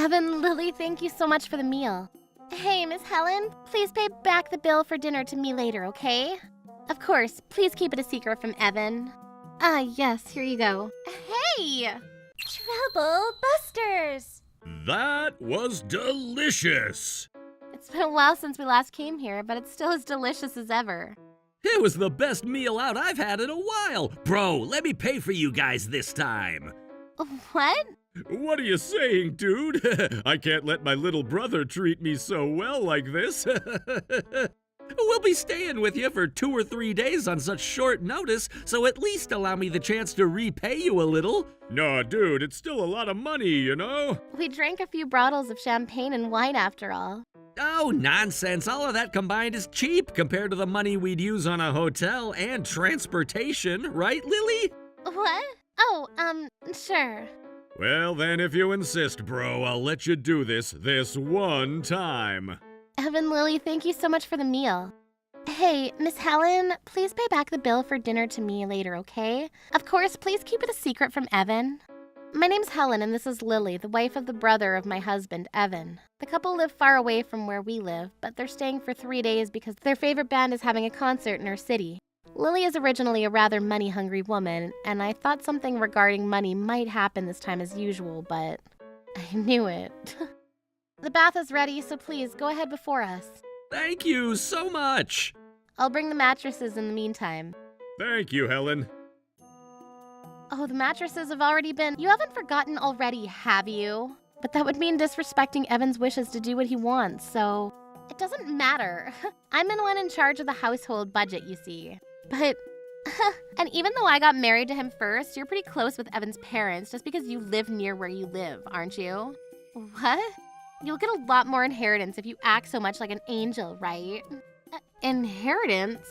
Evan, Lily, thank you so much for the meal. Hey, Miss Helen, please pay back the bill for dinner to me later, okay? Of course, please keep it a secret from Evan. Yes, here you go. Hey! Trouble Busters! That was delicious! It's been a while since we last came here, but it's still as delicious as ever. It was the best meal out I've had in a while. Bro, let me pay for you guys this time. What? What are you saying, dude? I can't let my little brother treat me so well like this. We'll be staying with you for 2 or 3 days on such short notice, so at least allow me the chance to repay you a little. No, dude, it's still a lot of money, you know? We drank a few bottles of champagne and wine after all. Oh, nonsense. All of that combined is cheap compared to the money we'd use on a hotel and transportation, right, Lily? What? Oh, sure. Well, then, if you insist, bro, I'll let you do this one time. Evan, Lily, thank you so much for the meal. Hey, Miss Helen, please pay back the bill for dinner to me later, okay? Of course, please keep it a secret from Evan. My name's Helen, and this is Lily, the wife of the brother of my husband, Evan. The couple live far away from where we live, but they're staying for 3 days because their favorite band is having a concert in our city. Lily is originally a rather money-hungry woman, and I thought something regarding money might happen this time as usual, but I knew it. The bath is ready, so please go ahead before us. Thank you so much. I'll bring the mattresses in the meantime. Thank you, Helen. Oh, the mattresses have already been... You haven't forgotten already, have you? But that would mean disrespecting Evan's wishes to do what he wants, so... It doesn't matter. I'm the one in charge of the household budget, you see. But... And even though I got married to him first, you're pretty close with Evan's parents just because you live near where you live, aren't you? What? You'll get a lot more inheritance if you act so much like an angel, right? Inheritance?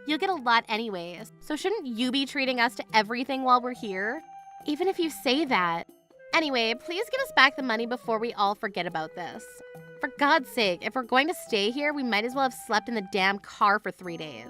You'll get a lot anyways, so shouldn't you be treating us to everything while we're here? Even if you say that. Anyway, please give us back the money before we all forget about this. For God's sake, if we're going to stay here, we might as well have slept in the damn car for 3 days.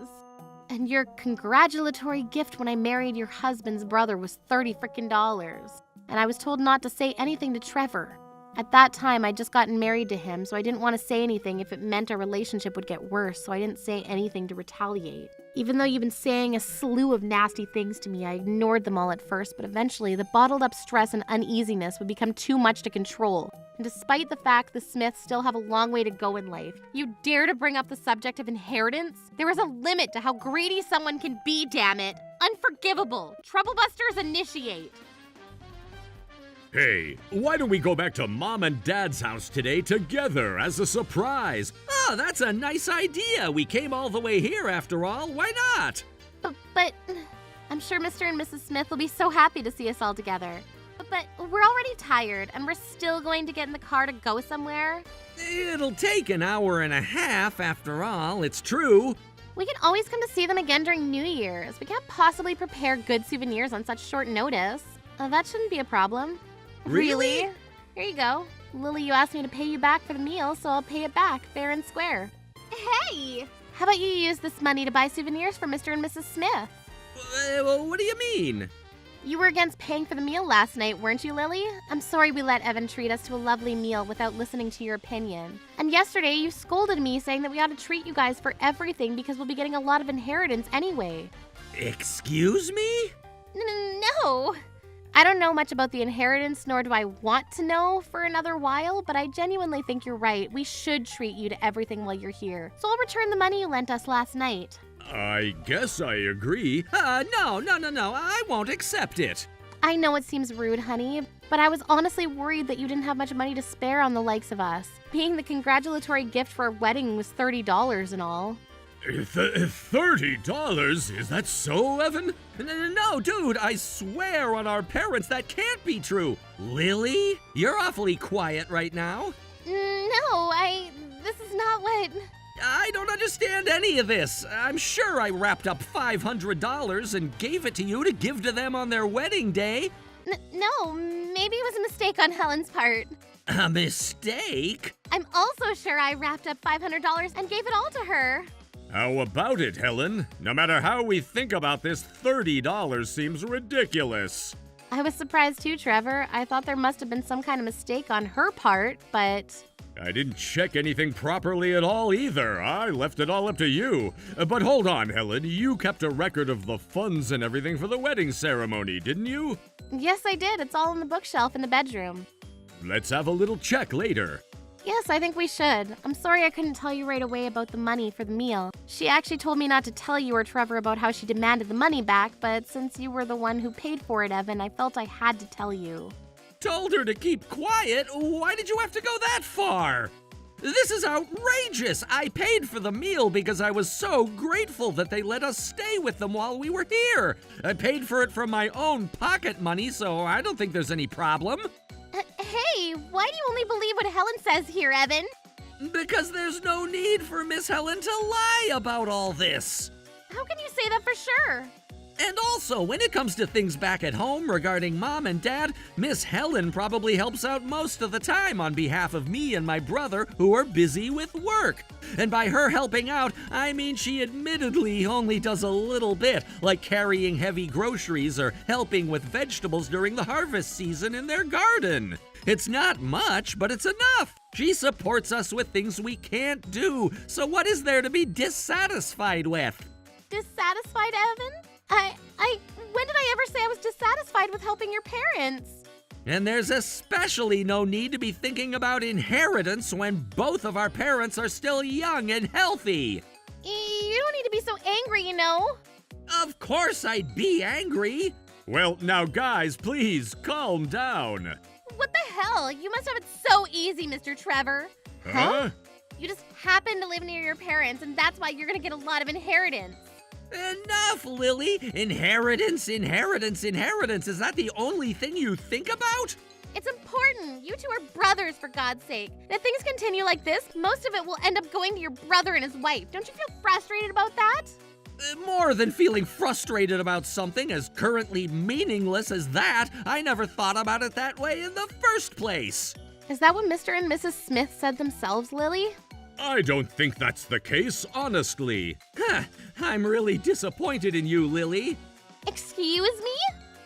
And your congratulatory gift when I married your husband's brother was $30 frickin'. And I was told not to say anything to Trevor. At that time, I'd just gotten married to him, so I didn't want to say anything if it meant our relationship would get worse, so I didn't say anything to retaliate. Even though you've been saying a slew of nasty things to me, I ignored them all at first, but eventually the bottled up stress and uneasiness would become too much to control. And despite the fact the Smiths still have a long way to go in life, you dare to bring up the subject of inheritance? There is a limit to how greedy someone can be, damn it! Unforgivable! Troublebusters initiate! Hey, why don't we go back to Mom and Dad's house today together as a surprise? Oh, that's a nice idea. We came all the way here after all. Why not? But I'm sure Mr. and Mrs. Smith will be so happy to see us all together. But we're already tired, and we're still going to get in the car to go somewhere. It'll take an hour and a half after all, it's true. We can always come to see them again during New Year's. We can't possibly prepare good souvenirs on such short notice. That shouldn't be a problem. Really? Here you go. Lily, you asked me to pay you back for the meal, so I'll pay it back, fair and square. Hey! How about you use this money to buy souvenirs for Mr. and Mrs. Smith? Well, what do you mean? You were against paying for the meal last night, weren't you, Lily? I'm sorry we let Evan treat us to a lovely meal without listening to your opinion. And yesterday, you scolded me saying that we ought to treat you guys for everything because we'll be getting a lot of inheritance anyway. Excuse me? No! I don't know much about the inheritance, nor do I want to know for another while, but I genuinely think you're right. We should treat you to everything while you're here. So I'll return the money you lent us last night. I guess I agree. No, I won't accept it. I know it seems rude, honey, but I was honestly worried that you didn't have much money to spare on the likes of us. Being the congratulatory gift for our wedding was $30 and all. $30? Is that so, Evan? No, dude, I swear on our parents that can't be true. Lily, you're awfully quiet right now. No, this is not what... I don't understand any of this. I'm sure I wrapped up $500 and gave it to you to give to them on their wedding day. No, maybe it was a mistake on Helen's part. A mistake? I'm also sure I wrapped up $500 and gave it all to her. How about it, Helen? No matter how we think about this, $30 seems ridiculous. I was surprised too, Trevor. I thought there must have been some kind of mistake on her part, but... I didn't check anything properly at all either. I left it all up to you. But hold on, Helen. You kept a record of the funds and everything for the wedding ceremony, didn't you? Yes, I did. It's all on the bookshelf in the bedroom. Let's have a little check later. Yes, I think we should. I'm sorry I couldn't tell you right away about the money for the meal. She actually told me not to tell you or Trevor about how she demanded the money back, but since you were the one who paid for it, Evan, I felt I had to tell you. Told her to keep quiet? Why did you have to go that far? This is outrageous! I paid for the meal because I was so grateful that they let us stay with them while we were here. I paid for it from my own pocket money, so I don't think there's any problem. Hey, why do you only believe what Helen says here, Evan? Because there's no need for Miss Helen to lie about all this. How can you say that for sure? And also, when it comes to things back at home regarding Mom and Dad, Miss Helen probably helps out most of the time on behalf of me and my brother who are busy with work. And by her helping out, I mean she admittedly only does a little bit, like carrying heavy groceries or helping with vegetables during the harvest season in their garden. It's not much, but it's enough. She supports us with things we can't do, so what is there to be dissatisfied with? Dissatisfied, Evan? When did I ever say I was dissatisfied with helping your parents? And there's especially no need to be thinking about inheritance when both of our parents are still young and healthy. You don't need to be so angry, you know. Of course I'd be angry. Well, now guys, please calm down. What the hell? You must have it so easy, Mr. Trevor. Huh? You just happen to live near your parents, and that's why you're gonna get a lot of inheritance. Enough, Lily! Inheritance. Is that the only thing you think about? It's important. You two are brothers, for God's sake. If things continue like this, most of it will end up going to your brother and his wife. Don't you feel frustrated about that? More than feeling frustrated about something as currently meaningless as that, I never thought about it that way in the first place. Is that what Mr. and Mrs. Smith said themselves, Lily? I don't think that's the case, honestly. I'm really disappointed in you, Lily. Excuse me?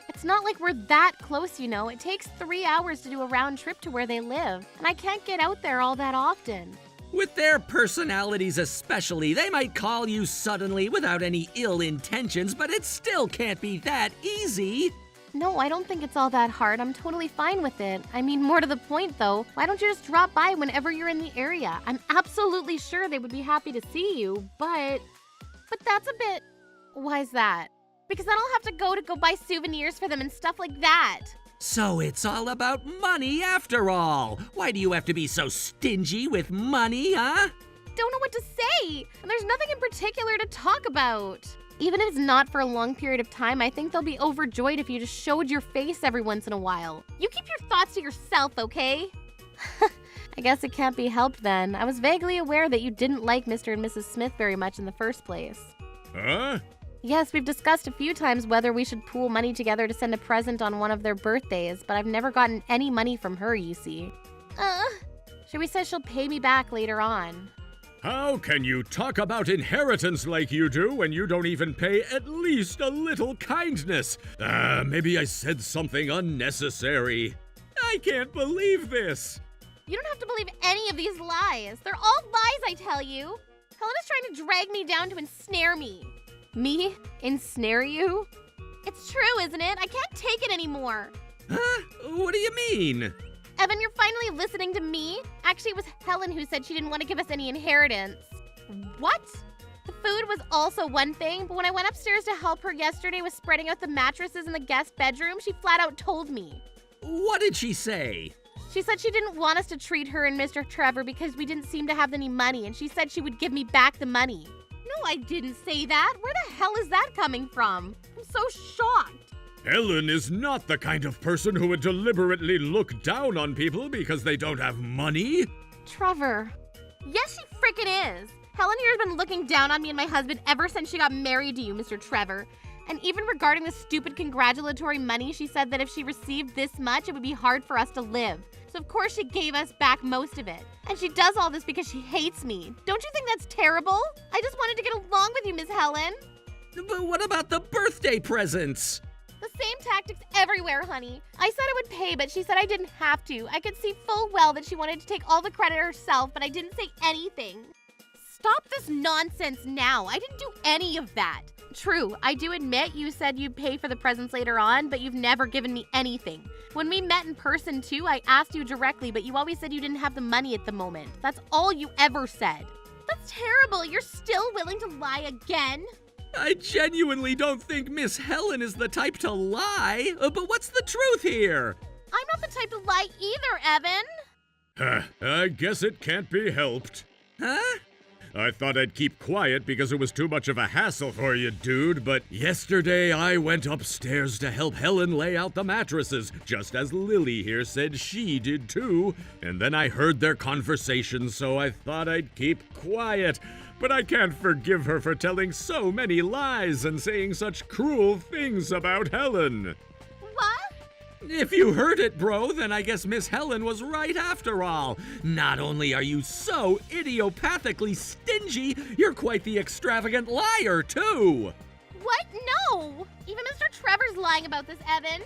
It's not like we're that close, you know. It takes 3 hours to do a round trip to where they live, and I can't get out there all that often. With their personalities especially, they might call you suddenly without any ill intentions, but it still can't be that easy. No, I don't think it's all that hard. I'm totally fine with it. I mean, more to the point, though, why don't you just drop by whenever you're in the area? I'm absolutely sure they would be happy to see you, but that's a bit... Why's that? Because then I'll have to go buy souvenirs for them and stuff like that. So it's all about money after all. Why do you have to be so stingy with money, huh? Don't know what to say, and there's nothing in particular to talk about. Even if it's not for a long period of time, I think they'll be overjoyed if you just showed your face every once in a while. You keep your thoughts to yourself, okay? I guess it can't be helped then. I was vaguely aware that you didn't like Mr. and Mrs. Smith very much in the first place. Huh? Yes, we've discussed a few times whether we should pool money together to send a present on one of their birthdays, but I've never gotten any money from her, you see. Sherry says she'll pay me back later on. How can you talk about inheritance like you do when you don't even pay at least a little kindness? Maybe I said something unnecessary. I can't believe this. You don't have to believe any of these lies. They're all lies, I tell you. Helena's trying to drag me down to ensnare me. Me? Ensnare you? It's true, isn't it? I can't take it anymore. Huh? What do you mean? Evan, you're finally listening to me? Actually, it was Helen who said she didn't want to give us any inheritance. What? The food was also one thing, but when I went upstairs to help her yesterday with spreading out the mattresses in the guest bedroom, she flat out told me. What did she say? She said she didn't want us to treat her and Mr. Trevor because we didn't seem to have any money, and she said she would give me back the money. No, I didn't say that. Where the hell is that coming from? I'm so shocked. Helen is not the kind of person who would deliberately look down on people because they don't have money. Trevor. Yes, she frickin' is. Helen here has been looking down on me and my husband ever since she got married to you, Mr. Trevor. And even regarding the stupid congratulatory money, she said that if she received this much, it would be hard for us to live. So of course she gave us back most of it. And she does all this because she hates me. Don't you think that's terrible? I just wanted to get along with you, Miss Helen. But what about the birthday presents? The same tactics everywhere, honey. I said I would pay, but she said I didn't have to. I could see full well that she wanted to take all the credit herself, but I didn't say anything. Stop this nonsense now. I didn't do any of that. True, I do admit you said you'd pay for the presents later on, but you've never given me anything. When we met in person too, I asked you directly, but you always said you didn't have the money at the moment. That's all you ever said. That's terrible. You're still willing to lie again? I genuinely don't think Miss Helen is the type to lie. But what's the truth here? I'm not the type to lie either, Evan. I guess it can't be helped. Huh? I thought I'd keep quiet because it was too much of a hassle for you, dude, but yesterday I went upstairs to help Helen lay out the mattresses, just as Lily here said she did too, and then I heard their conversation, so I thought I'd keep quiet. But I can't forgive her for telling so many lies and saying such cruel things about Helen. What? If you heard it, bro, then I guess Miss Helen was right after all. Not only are you so idiopathically stingy, you're quite the extravagant liar, too. What? No! Even Mr. Trevor's lying about this, Evan.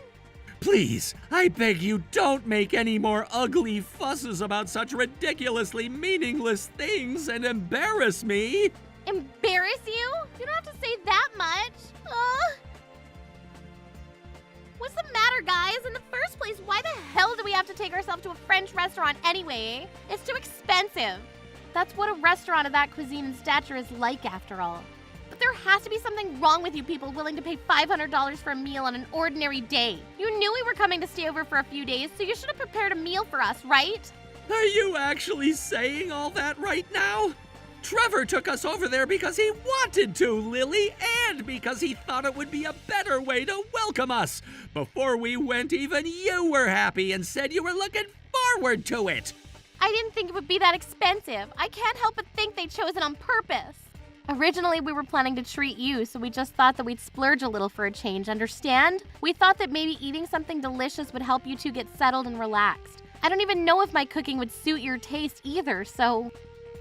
Please, I beg you, don't make any more ugly fusses about such ridiculously meaningless things and embarrass me. Embarrass you? You don't have to say that much. What's the matter, guys? In the first place, why the hell do we have to take ourselves to a French restaurant anyway? It's too expensive. That's what a restaurant of that cuisine and stature is like, after all. But there has to be something wrong with you people willing to pay $500 for a meal on an ordinary day. You knew we were coming to stay over for a few days, so you should have prepared a meal for us, right? Are you actually saying all that right now? Trevor took us over there because he wanted to, Lily, and because he thought it would be a better way to welcome us. Before we went, even you were happy and said you were looking forward to it. I didn't think it would be that expensive. I can't help but think they chose it on purpose. Originally, we were planning to treat you, so we just thought that we'd splurge a little for a change, understand? We thought that maybe eating something delicious would help you two get settled and relaxed. I don't even know if my cooking would suit your taste either, so...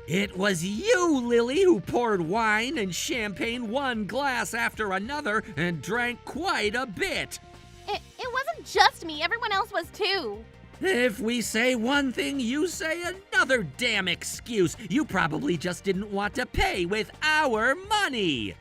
It was you, Lily, who poured wine and champagne one glass after another and drank quite a bit. It wasn't just me, everyone else was too. If we say one thing, you say another damn excuse. You probably just didn't want to pay with our money.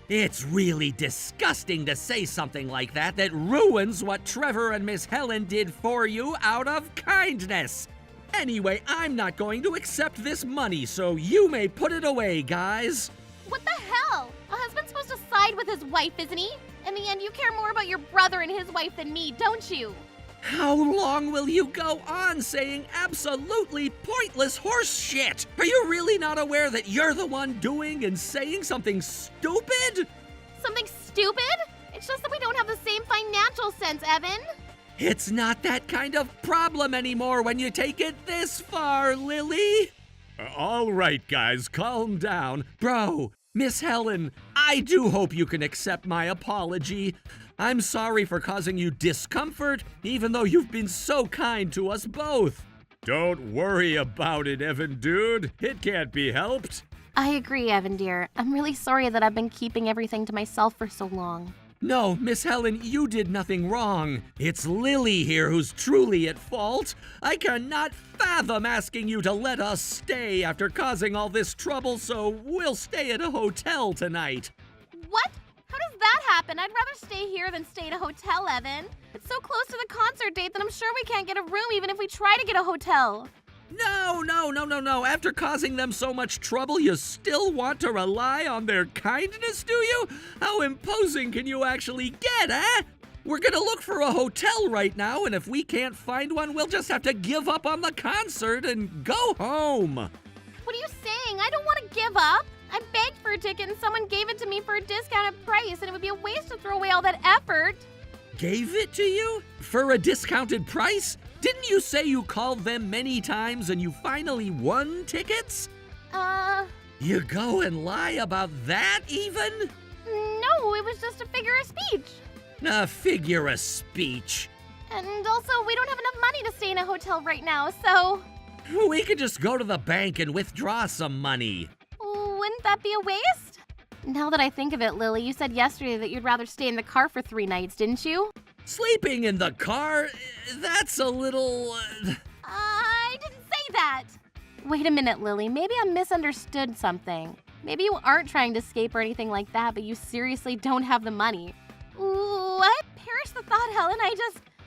It's really disgusting to say something like that ruins what Trevor and Miss Helen did for you out of kindness. Anyway, I'm not going to accept this money, so you may put it away, guys. What the hell? A husband's supposed to side with his wife, isn't he? In the end, you care more about your brother and his wife than me, don't you? How long will you go on saying absolutely pointless horse shit? Are you really not aware that you're the one doing and saying something stupid? Something stupid? It's just that we don't have the same financial sense, Evan. It's not that kind of problem anymore when you take it this far, Lily. All right, guys, calm down. Bro, Miss Helen, I do hope you can accept my apology. I'm sorry for causing you discomfort, even though you've been so kind to us both. Don't worry about it, Evan, dude. It can't be helped. I agree, Evan, dear. I'm really sorry that I've been keeping everything to myself for so long. No, Miss Helen, you did nothing wrong. It's Lily here who's truly at fault. I cannot fathom asking you to let us stay after causing all this trouble, so we'll stay at a hotel tonight. What? How does that happen? I'd rather stay here than stay at a hotel, Evan. It's so close to the concert date that I'm sure we can't get a room even if we try to get a hotel. No. After causing them so much trouble, you still want to rely on their kindness, do you? How imposing can you actually get, eh? We're gonna look for a hotel right now, and if we can't find one, we'll just have to give up on the concert and go home. What are you saying? I don't want to give up. I begged for a ticket and someone gave it to me for a discounted price, and it would be a waste to throw away all that effort. Gave it to you? For a discounted price? Didn't you say you called them many times and you finally won tickets? You go and lie about that even? No, it was just a figure of speech. A figure of speech. And also, we don't have enough money to stay in a hotel right now, so... We could just go to the bank and withdraw some money. Wouldn't that be a waste? Now that I think of it, Lily, you said yesterday that you'd rather stay in the car for 3 nights, didn't you? Sleeping in the car? That's a little... I didn't say that! Wait a minute, Lily. Maybe I misunderstood something. Maybe you aren't trying to escape or anything like that, but you seriously don't have the money. What? Perish the thought, Helen.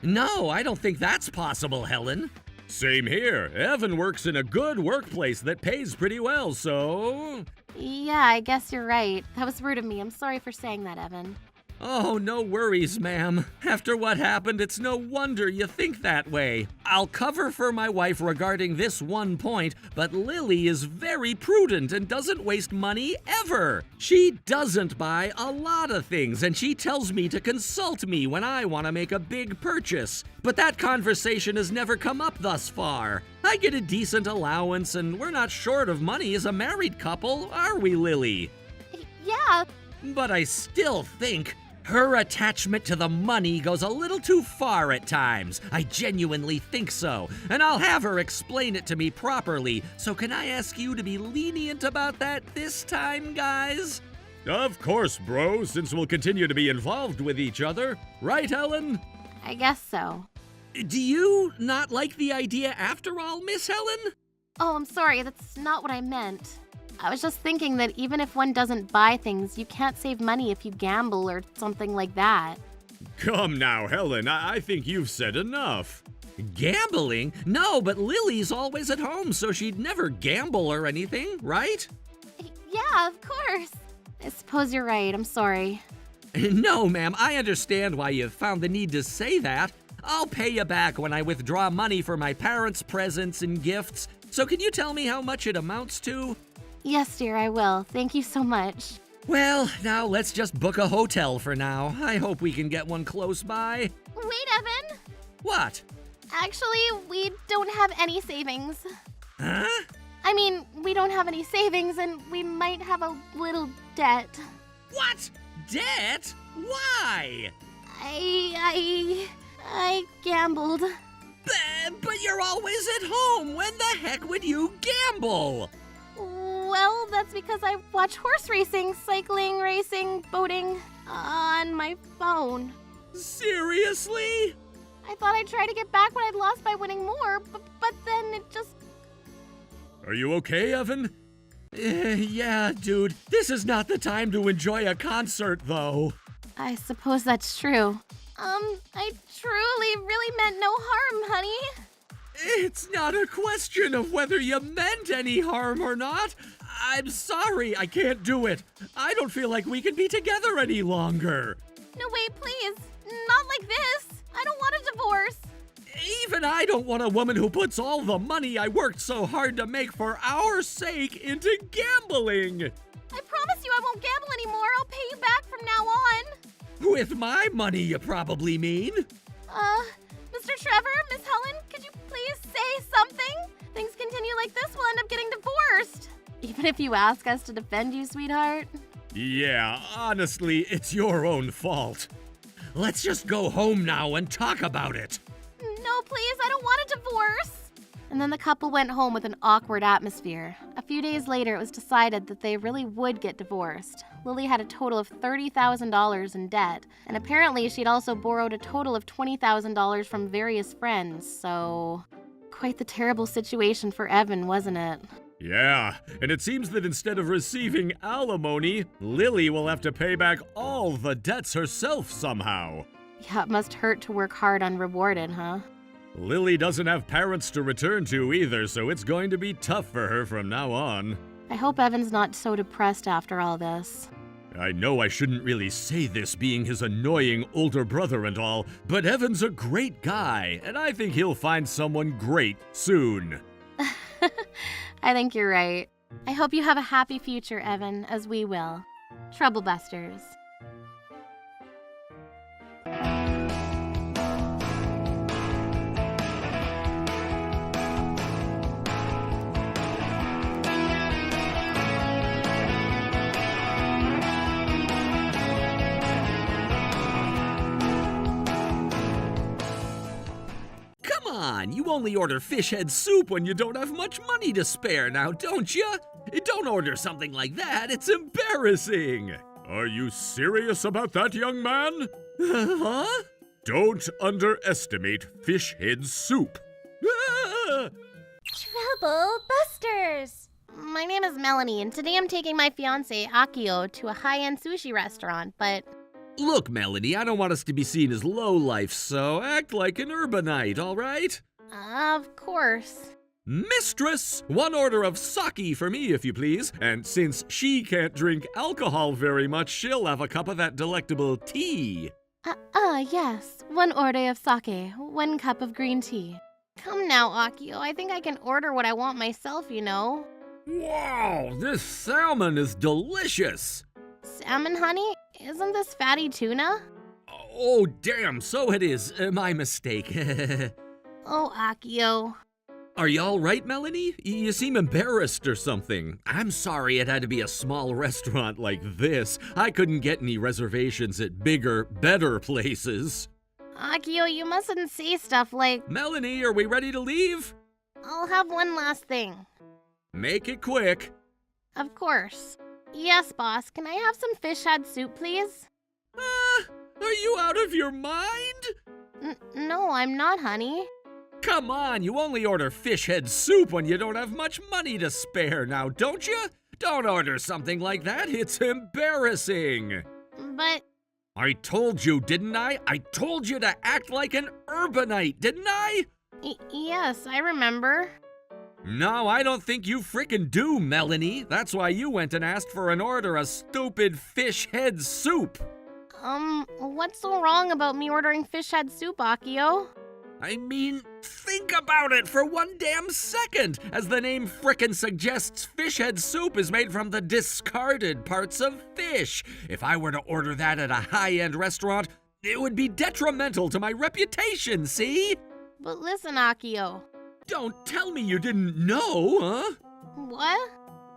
No, I don't think that's possible, Helen. Same here. Evan works in a good workplace that pays pretty well, so... Yeah, I guess you're right. That was rude of me. I'm sorry for saying that, Evan. Oh, no worries, ma'am. After what happened, it's no wonder you think that way. I'll cover for my wife regarding this one point, but Lily is very prudent and doesn't waste money ever. She doesn't buy a lot of things, and she tells me to consult me when I want to make a big purchase. But that conversation has never come up thus far. I get a decent allowance, and we're not short of money as a married couple, are we, Lily? Yeah. But I still think her attachment to the money goes a little too far at times. I genuinely think so, and I'll have her explain it to me properly. So can I ask you to be lenient about that this time, guys? Of course, bro, since we'll continue to be involved with each other. Right, Helen? I guess so. Do you not like the idea after all, Miss Helen? Oh, I'm sorry. That's not what I meant. I was just thinking that even if one doesn't buy things, you can't save money if you gamble or something like that. Come now, Helen, I think you've said enough. Gambling? No, but Lily's always at home, so she'd never gamble or anything, right? Yeah, of course. I suppose you're right. I'm sorry. No, ma'am, I understand why you've found the need to say that. I'll pay you back when I withdraw money for my parents' presents and gifts. So can you tell me how much it amounts to? Yes, dear, I will. Thank you so much. Well, now let's just book a hotel for now. I hope we can get one close by. Wait, Evan. What? Actually, we don't have any savings. Huh? I mean, we don't have any savings and we might have a little debt. What? Debt? Why? I gambled. But you're always at home. When the heck would you gamble? Well, that's because I watch horse racing, cycling, racing, boating on my phone. Seriously? I thought I'd try to get back what I'd lost by winning more, but then it just... Are you okay, Evan? Yeah, dude. This is not the time to enjoy a concert, though. I suppose that's true. I truly really meant no harm, honey. It's not a question of whether you meant any harm or not. I'm sorry, I can't do it. I don't feel like we can be together any longer. No, wait, please. Not like this. I don't want a divorce. Even I don't want a woman who puts all the money I worked so hard to make for our sake into gambling. I promise you I won't gamble anymore. I'll pay you back from now on. With my money, you probably mean. Mr. Trevor, Miss Helen, could you please say something? Things continue like this, we'll end up getting divorced. Even if you ask us to defend you, sweetheart? Yeah, honestly, it's your own fault. Let's just go home now and talk about it. No, please, I don't want a divorce. And then the couple went home with an awkward atmosphere. A few days later, it was decided that they really would get divorced. Lily had a total of $30,000 in debt, and apparently she'd also borrowed a total of $20,000 from various friends, so... Quite the terrible situation for Evan, wasn't it? Yeah, and it seems that instead of receiving alimony, Lily will have to pay back all the debts herself somehow. Yeah, it must hurt to work hard unrewarded, huh? Lily doesn't have parents to return to either, so it's going to be tough for her from now on. I hope Evan's not so depressed after all this. I know I shouldn't really say this being his annoying older brother and all, but Evan's a great guy, and I think he'll find someone great soon. I think you're right. I hope you have a happy future, Evan, as we will. Troublebusters. Come on, on, you only order fish head soup when you don't have much money to spare now, don't you? Don't order something like that, it's embarrassing. Are you serious about that, young man? Huh? Don't underestimate fish head soup. Ah! Trouble Busters! My name is Melanie, and today I'm taking my fiancé, Akio, to a high-end sushi restaurant, but Look, Melanie, I don't want us to be seen as lowlifes, so act like an urbanite, all right? of course. Mistress, one order of sake for me, if you please. And since she can't drink alcohol very much, she'll have a cup of that delectable tea. Yes. One order of sake, 1 cup of green tea. Come now, Akio, I think I can order what I want myself, you know. Wow, this salmon is delicious. Salmon, honey? Isn't this fatty tuna? Oh, damn, so it is. My mistake. Oh, Akio. Are you all right, Melanie? You seem embarrassed or something. I'm sorry it had to be a small restaurant like this. I couldn't get any reservations at bigger, better places. Akio, you mustn't say stuff like, Melanie, are we ready to leave? I'll have one last thing. Make it quick. Of course. Yes, boss. Can I have some fish head soup, please? Are you out of your mind? No, I'm not, honey. Come on, you only order fish head soup when you don't have much money to spare now, don't you? Don't order something like that, it's embarrassing. But I told you, didn't I? I told you to act like an urbanite, didn't I? yes, I remember. No, I don't think you frickin' do, Melanie. That's why you went and asked for an order of stupid fish head soup. What's so wrong about me ordering fish head soup, Akio? I mean, think about it for one damn second. As the name frickin' suggests, fish head soup is made from the discarded parts of fish. If I were to order that at a high-end restaurant, it would be detrimental to my reputation, see? But listen, Akio. Don't tell me you didn't know, huh? What?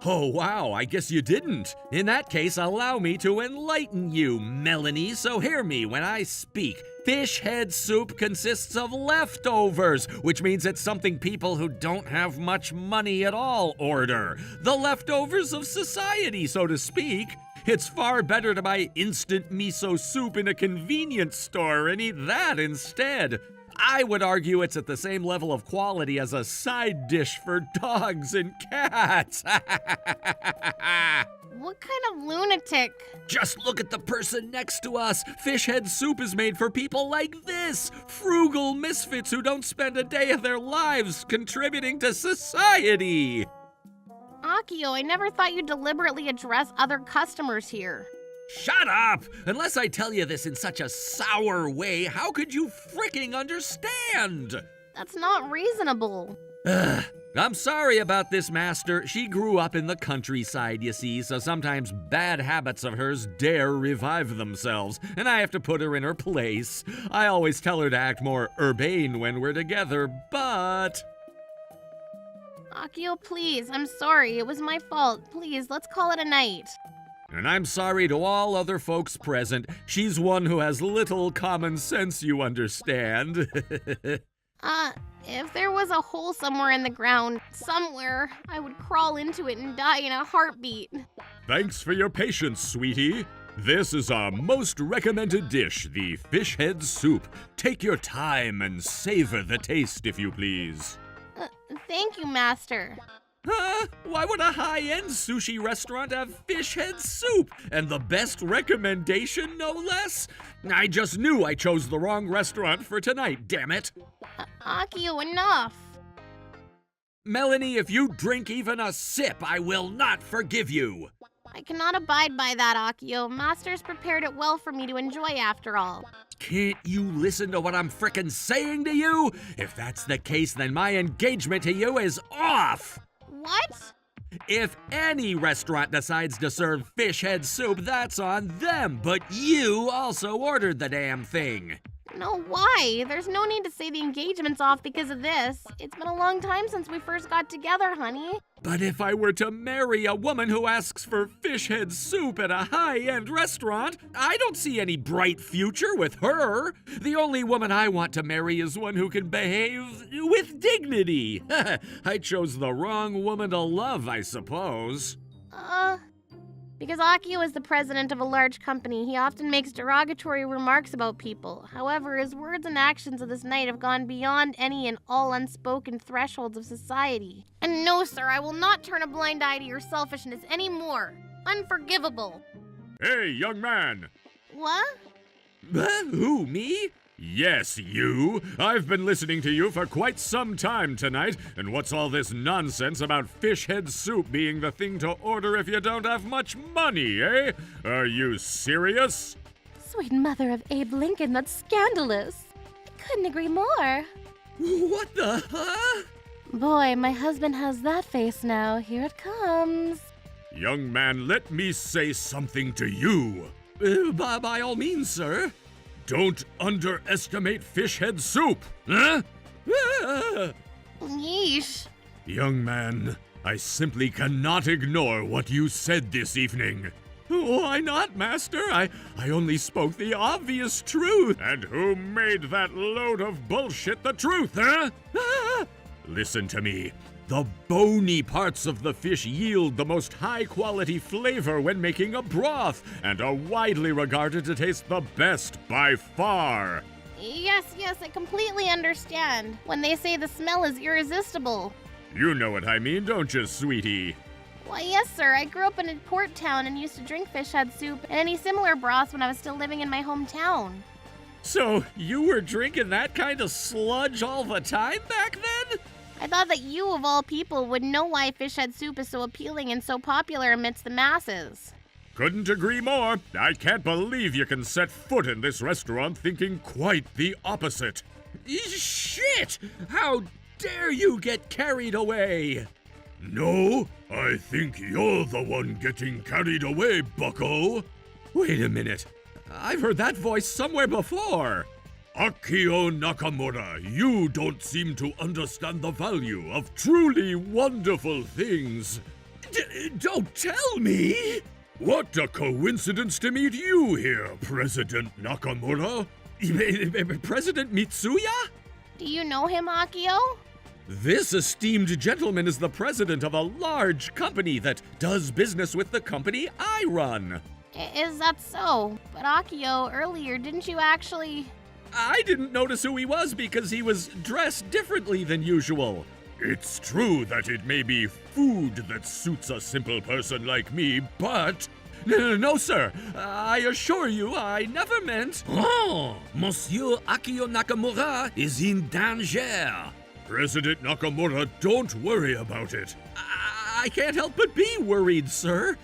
Oh, wow, I guess you didn't. In that case, allow me to enlighten you, Melanie, so hear me when I speak. Fish head soup consists of leftovers, which means it's something people who don't have much money at all order. The leftovers of society, so to speak. It's far better to buy instant miso soup in a convenience store and eat that instead. I would argue it's at the same level of quality as a side dish for dogs and cats. What kind of lunatic? Just look at the person next to us. Fish head soup is made for people like this. Frugal misfits who don't spend a day of their lives contributing to society. Akio, I never thought you'd deliberately address other customers here. Shut up! Unless I tell you this in such a sour way, how could you fricking understand? That's not reasonable. I'm sorry about this, Master. She grew up in the countryside, you see, so sometimes bad habits of hers dare revive themselves, and I have to put her in her place. I always tell her to act more urbane when we're together, but... Akio, please, I'm sorry. It was my fault. Please, let's call it a night. And I'm sorry to all other folks present. She's one who has little common sense, you understand. If there was a hole somewhere in the ground, somewhere, I would crawl into it and die in a heartbeat. Thanks for your patience, sweetie. This is our most recommended dish, the fish head soup. Take your time and savor the taste, if you please. Thank you, Master. Huh? Why would a high-end sushi restaurant have fish head soup? And the best recommendation, no less? I just knew I chose the wrong restaurant for tonight, damn it. Akio, enough. Melanie, if you drink even a sip, I will not forgive you. I cannot abide by that, Akio. Master's prepared it well for me to enjoy after all. Can't you listen to what I'm frickin' saying to you? If that's the case, then my engagement to you is off. What? If any restaurant decides to serve fish head soup, that's on them, but you also ordered the damn thing. No, why? There's no need to say the engagement's off because of this. It's been a long time since we first got together, honey. But if I were to marry a woman who asks for fish head soup at a high-end restaurant, I don't see any bright future with her. The only woman I want to marry is one who can behave with dignity. I chose the wrong woman to love, I suppose. Because Akio is the president of a large company, he often makes derogatory remarks about people. However, his words and actions of this night have gone beyond any and all unspoken thresholds of society. And no, sir, I will not turn a blind eye to your selfishness anymore. Unforgivable. Hey, young man! What? Who, me? Yes, you. I've been listening to you for quite some time tonight, and what's all this nonsense about fish head soup being the thing to order if you don't have much money, eh? Are you serious? Sweet mother of Abe Lincoln, that's scandalous. I couldn't agree more. What the huh? Boy, my husband has that face now. Here it comes. Young man, let me say something to you. By all means, sir. Don't underestimate fish head soup, huh? Yeesh. Young man, I simply cannot ignore what you said this evening. Why not, Master? I only spoke the obvious truth. And who made that load of bullshit the truth, huh? Listen to me. The bony parts of the fish yield the most high-quality flavor when making a broth, and are widely regarded to taste the best by far. Yes, I completely understand. When they say the smell is irresistible. You know what I mean, don't you, sweetie? Why, yes, sir. I grew up in a port town and used to drink fish head soup and any similar broths when I was still living in my hometown. So, you were drinking that kind of sludge all the time back then? I thought that you, of all people, would know why fish head soup is so appealing and so popular amidst the masses. Couldn't agree more. I can't believe you can set foot in this restaurant thinking quite the opposite. Shit! How dare you get carried away? No, I think you're the one getting carried away, bucko. Wait a minute. I've heard that voice somewhere before. Akio Nakamura, you don't seem to understand the value of truly wonderful things. Don't tell me! What a coincidence to meet you here, President Nakamura. President Mitsuya? Do you know him, Akio? This esteemed gentleman is the president of a large company that does business with the company I run. Is that so? But Akio, earlier, didn't you actually... I didn't notice who he was because he was dressed differently than usual. It's true that it may be food that suits a simple person like me, but... No, sir. I assure you, I never meant... Oh, Monsieur Akio Nakamura is in danger. President Nakamura, don't worry about it. I can't help but be worried, sir.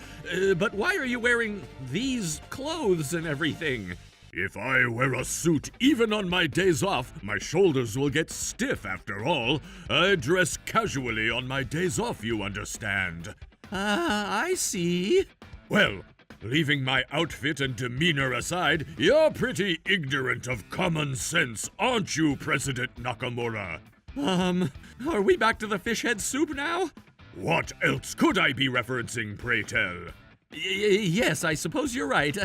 But why are you wearing these clothes and everything? If I wear a suit, even on my days off, my shoulders will get stiff after all. I dress casually on my days off, you understand. I see. Well, leaving my outfit and demeanor aside, you're pretty ignorant of common sense, aren't you, President Nakamura? Are we back to the fish head soup now? What else could I be referencing, pray tell? Yes, I suppose you're right.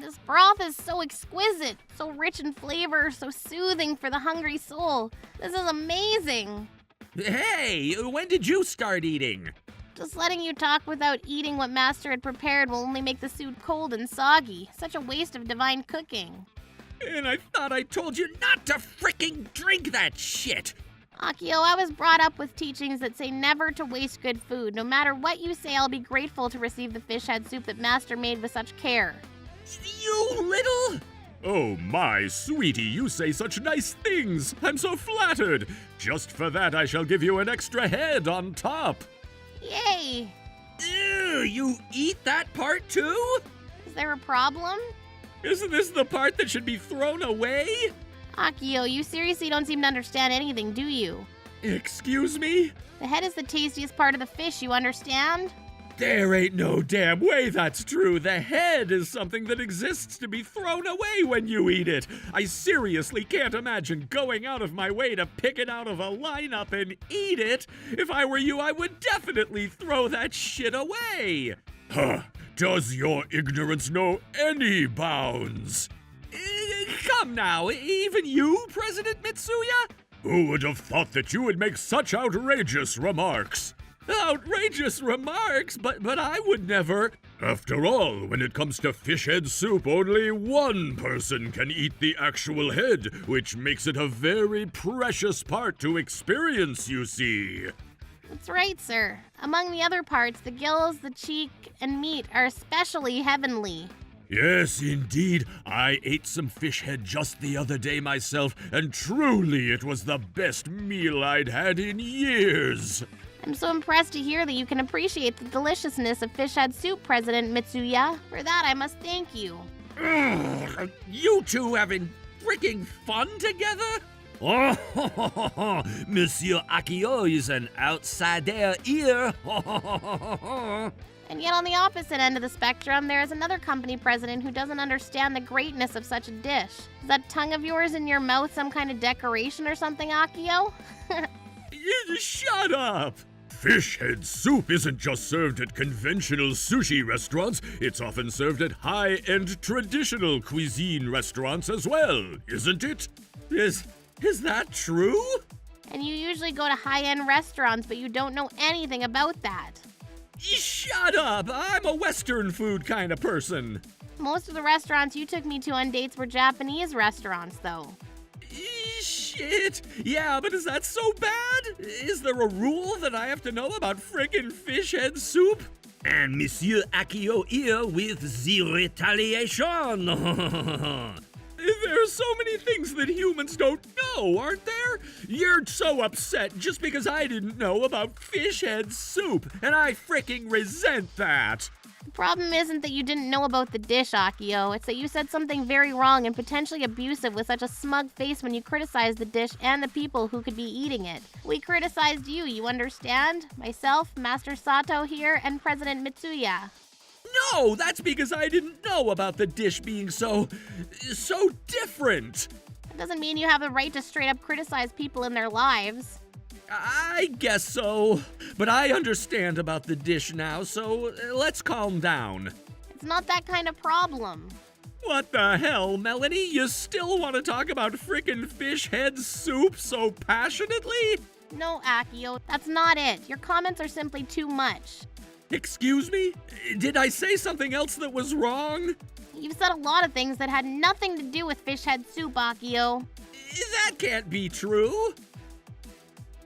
This broth is so exquisite, so rich in flavor, so soothing for the hungry soul. This is amazing. Hey, when did you start eating? Just letting you talk without eating what Master had prepared will only make the soup cold and soggy. Such a waste of divine cooking. And I thought I told you not to freaking drink that shit. Akio, I was brought up with teachings that say never to waste good food. No matter what you say, I'll be grateful to receive the fish head soup that Master made with such care. You little... Oh my, sweetie, you say such nice things. I'm so flattered. Just for that, I shall give you an extra head on top. Yay! Ew, you eat that part too? Is there a problem? Isn't this the part that should be thrown away? Akio, you seriously don't seem to understand anything, do you? Excuse me? The head is the tastiest part of the fish, you understand? There ain't no damn way that's true. The head is something that exists to be thrown away when you eat it. I seriously can't imagine going out of my way to pick it out of a lineup and eat it. If I were you, I would definitely throw that shit away. Huh. Does your ignorance know any bounds? Come now, even you, President Mitsuya? Who would have thought that you would make such outrageous remarks? Outrageous remarks? But I would never. After all, when it comes to fish head soup, only one person can eat the actual head, which makes it a very precious part to experience, you see. That's right, sir. Among the other parts, the gills, the cheek, and meat are especially heavenly. Yes, indeed. I ate some fish head just the other day myself, and truly it was the best meal I'd had in years. I'm so impressed to hear that you can appreciate the deliciousness of fish head soup, President Mitsuya. For that, I must thank you. Ugh, you two having freaking fun together? Oh, Monsieur Akio is an outsider here. And yet on the opposite end of the spectrum, there is another company president who doesn't understand the greatness of such a dish. Is that tongue of yours in your mouth some kind of decoration or something, Akio? You shut up! Fish head soup isn't just served at conventional sushi restaurants, it's often served at high-end traditional cuisine restaurants as well, isn't it? Is that true? And you usually go to high-end restaurants, but you don't know anything about that. Shut up! I'm a Western food kind of person. Most of the restaurants you took me to on dates were Japanese restaurants, though. Shit! Yeah, but is that so bad? Is there a rule that I have to know about frickin' fish head soup? And Monsieur Akio here with the retaliation. There are so many things that humans don't know, aren't there? You're so upset just because I didn't know about fish head soup, and I fricking resent that. The problem isn't that you didn't know about the dish, Akio. It's that you said something very wrong and potentially abusive with such a smug face when you criticized the dish and the people who could be eating it. We criticized you understand? Myself, Master Sato here, and President Mitsuya. No, that's because I didn't know about the dish being so different. That doesn't mean you have the right to straight up criticize people in their lives. I guess so, but I understand about the dish now, so let's calm down. It's not that kind of problem. What the hell, Melanie? You still want to talk about frickin' fish head soup so passionately? No, Akio, that's not it. Your comments are simply too much. Excuse me? Did I say something else that was wrong? You've said a lot of things that had nothing to do with fish head soup, Akio. That can't be true.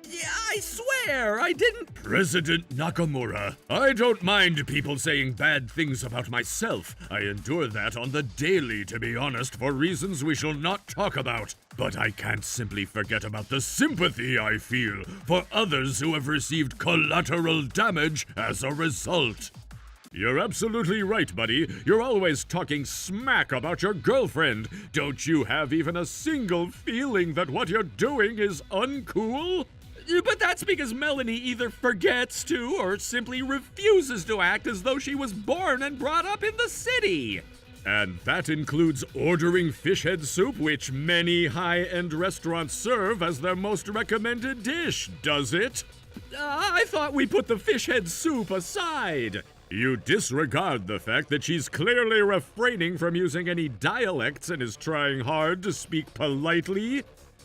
Yeah, I swear, I didn't. President Nakamura, I don't mind people saying bad things about myself. I endure that on the daily, to be honest, for reasons we shall not talk about. But I can't simply forget about the sympathy I feel for others who have received collateral damage as a result. You're absolutely right, buddy. You're always talking smack about your girlfriend. Don't you have even a single feeling that what you're doing is uncool? But that's because Melanie either forgets to or simply refuses to act as though she was born and brought up in the city. And that includes ordering fish head soup, which many high-end restaurants serve as their most recommended dish, does it? I thought we put the fish head soup aside. You disregard the fact that she's clearly refraining from using any dialects and is trying hard to speak politely.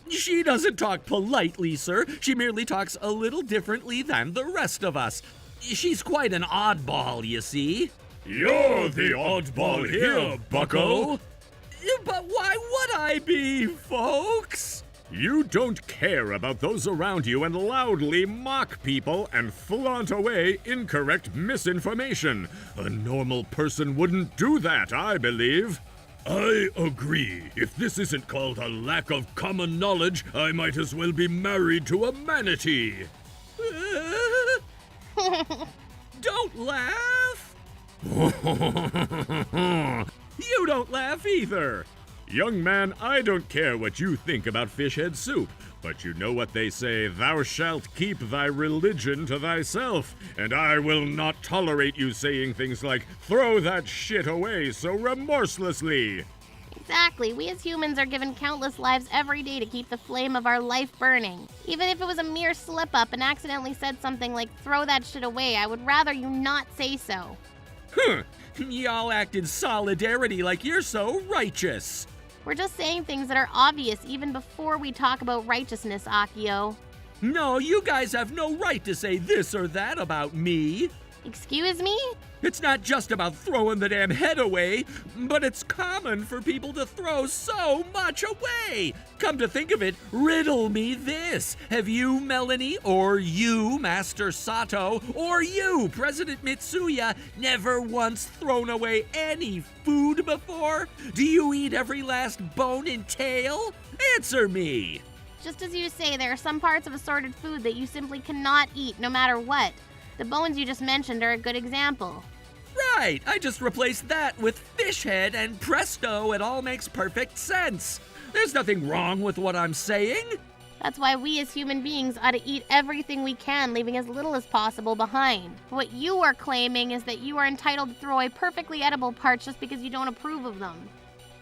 She doesn't talk politely, sir. She merely talks a little differently than the rest of us. She's quite an oddball, you see. You're the oddball here, bucko. But why would I be, folks? You don't care about those around you and loudly mock people and flaunt away incorrect misinformation. A normal person wouldn't do that, I believe. I agree. If this isn't called a lack of common knowledge, I might as well be married to a manatee. Don't laugh! You don't laugh either! Young man, I don't care what you think about fish head soup. But you know what they say, thou shalt keep thy religion to thyself, and I will not tolerate you saying things like, throw that shit away so remorselessly. Exactly. We as humans are given countless lives every day to keep the flame of our life burning. Even if it was a mere slip-up and accidentally said something like, throw that shit away, I would rather you not say so. Huh. Y'all act in solidarity like you're so righteous. We're just saying things that are obvious even before we talk about righteousness, Akio. No, you guys have no right to say this or that about me. Excuse me? It's not just about throwing the damn head away, but it's common for people to throw so much away. Come to think of it, riddle me this. Have you, Melanie, or you, Master Sato, or you, President Mitsuya, never once thrown away any food before? Do you eat every last bone and tail? Answer me. Just as you say, there are some parts of assorted food that you simply cannot eat no matter what. The bones you just mentioned are a good example. Right, I just replaced that with fish head and presto, it all makes perfect sense. There's nothing wrong with what I'm saying. That's why we as human beings ought to eat everything we can, leaving as little as possible behind. What you are claiming is that you are entitled to throw away perfectly edible parts just because you don't approve of them.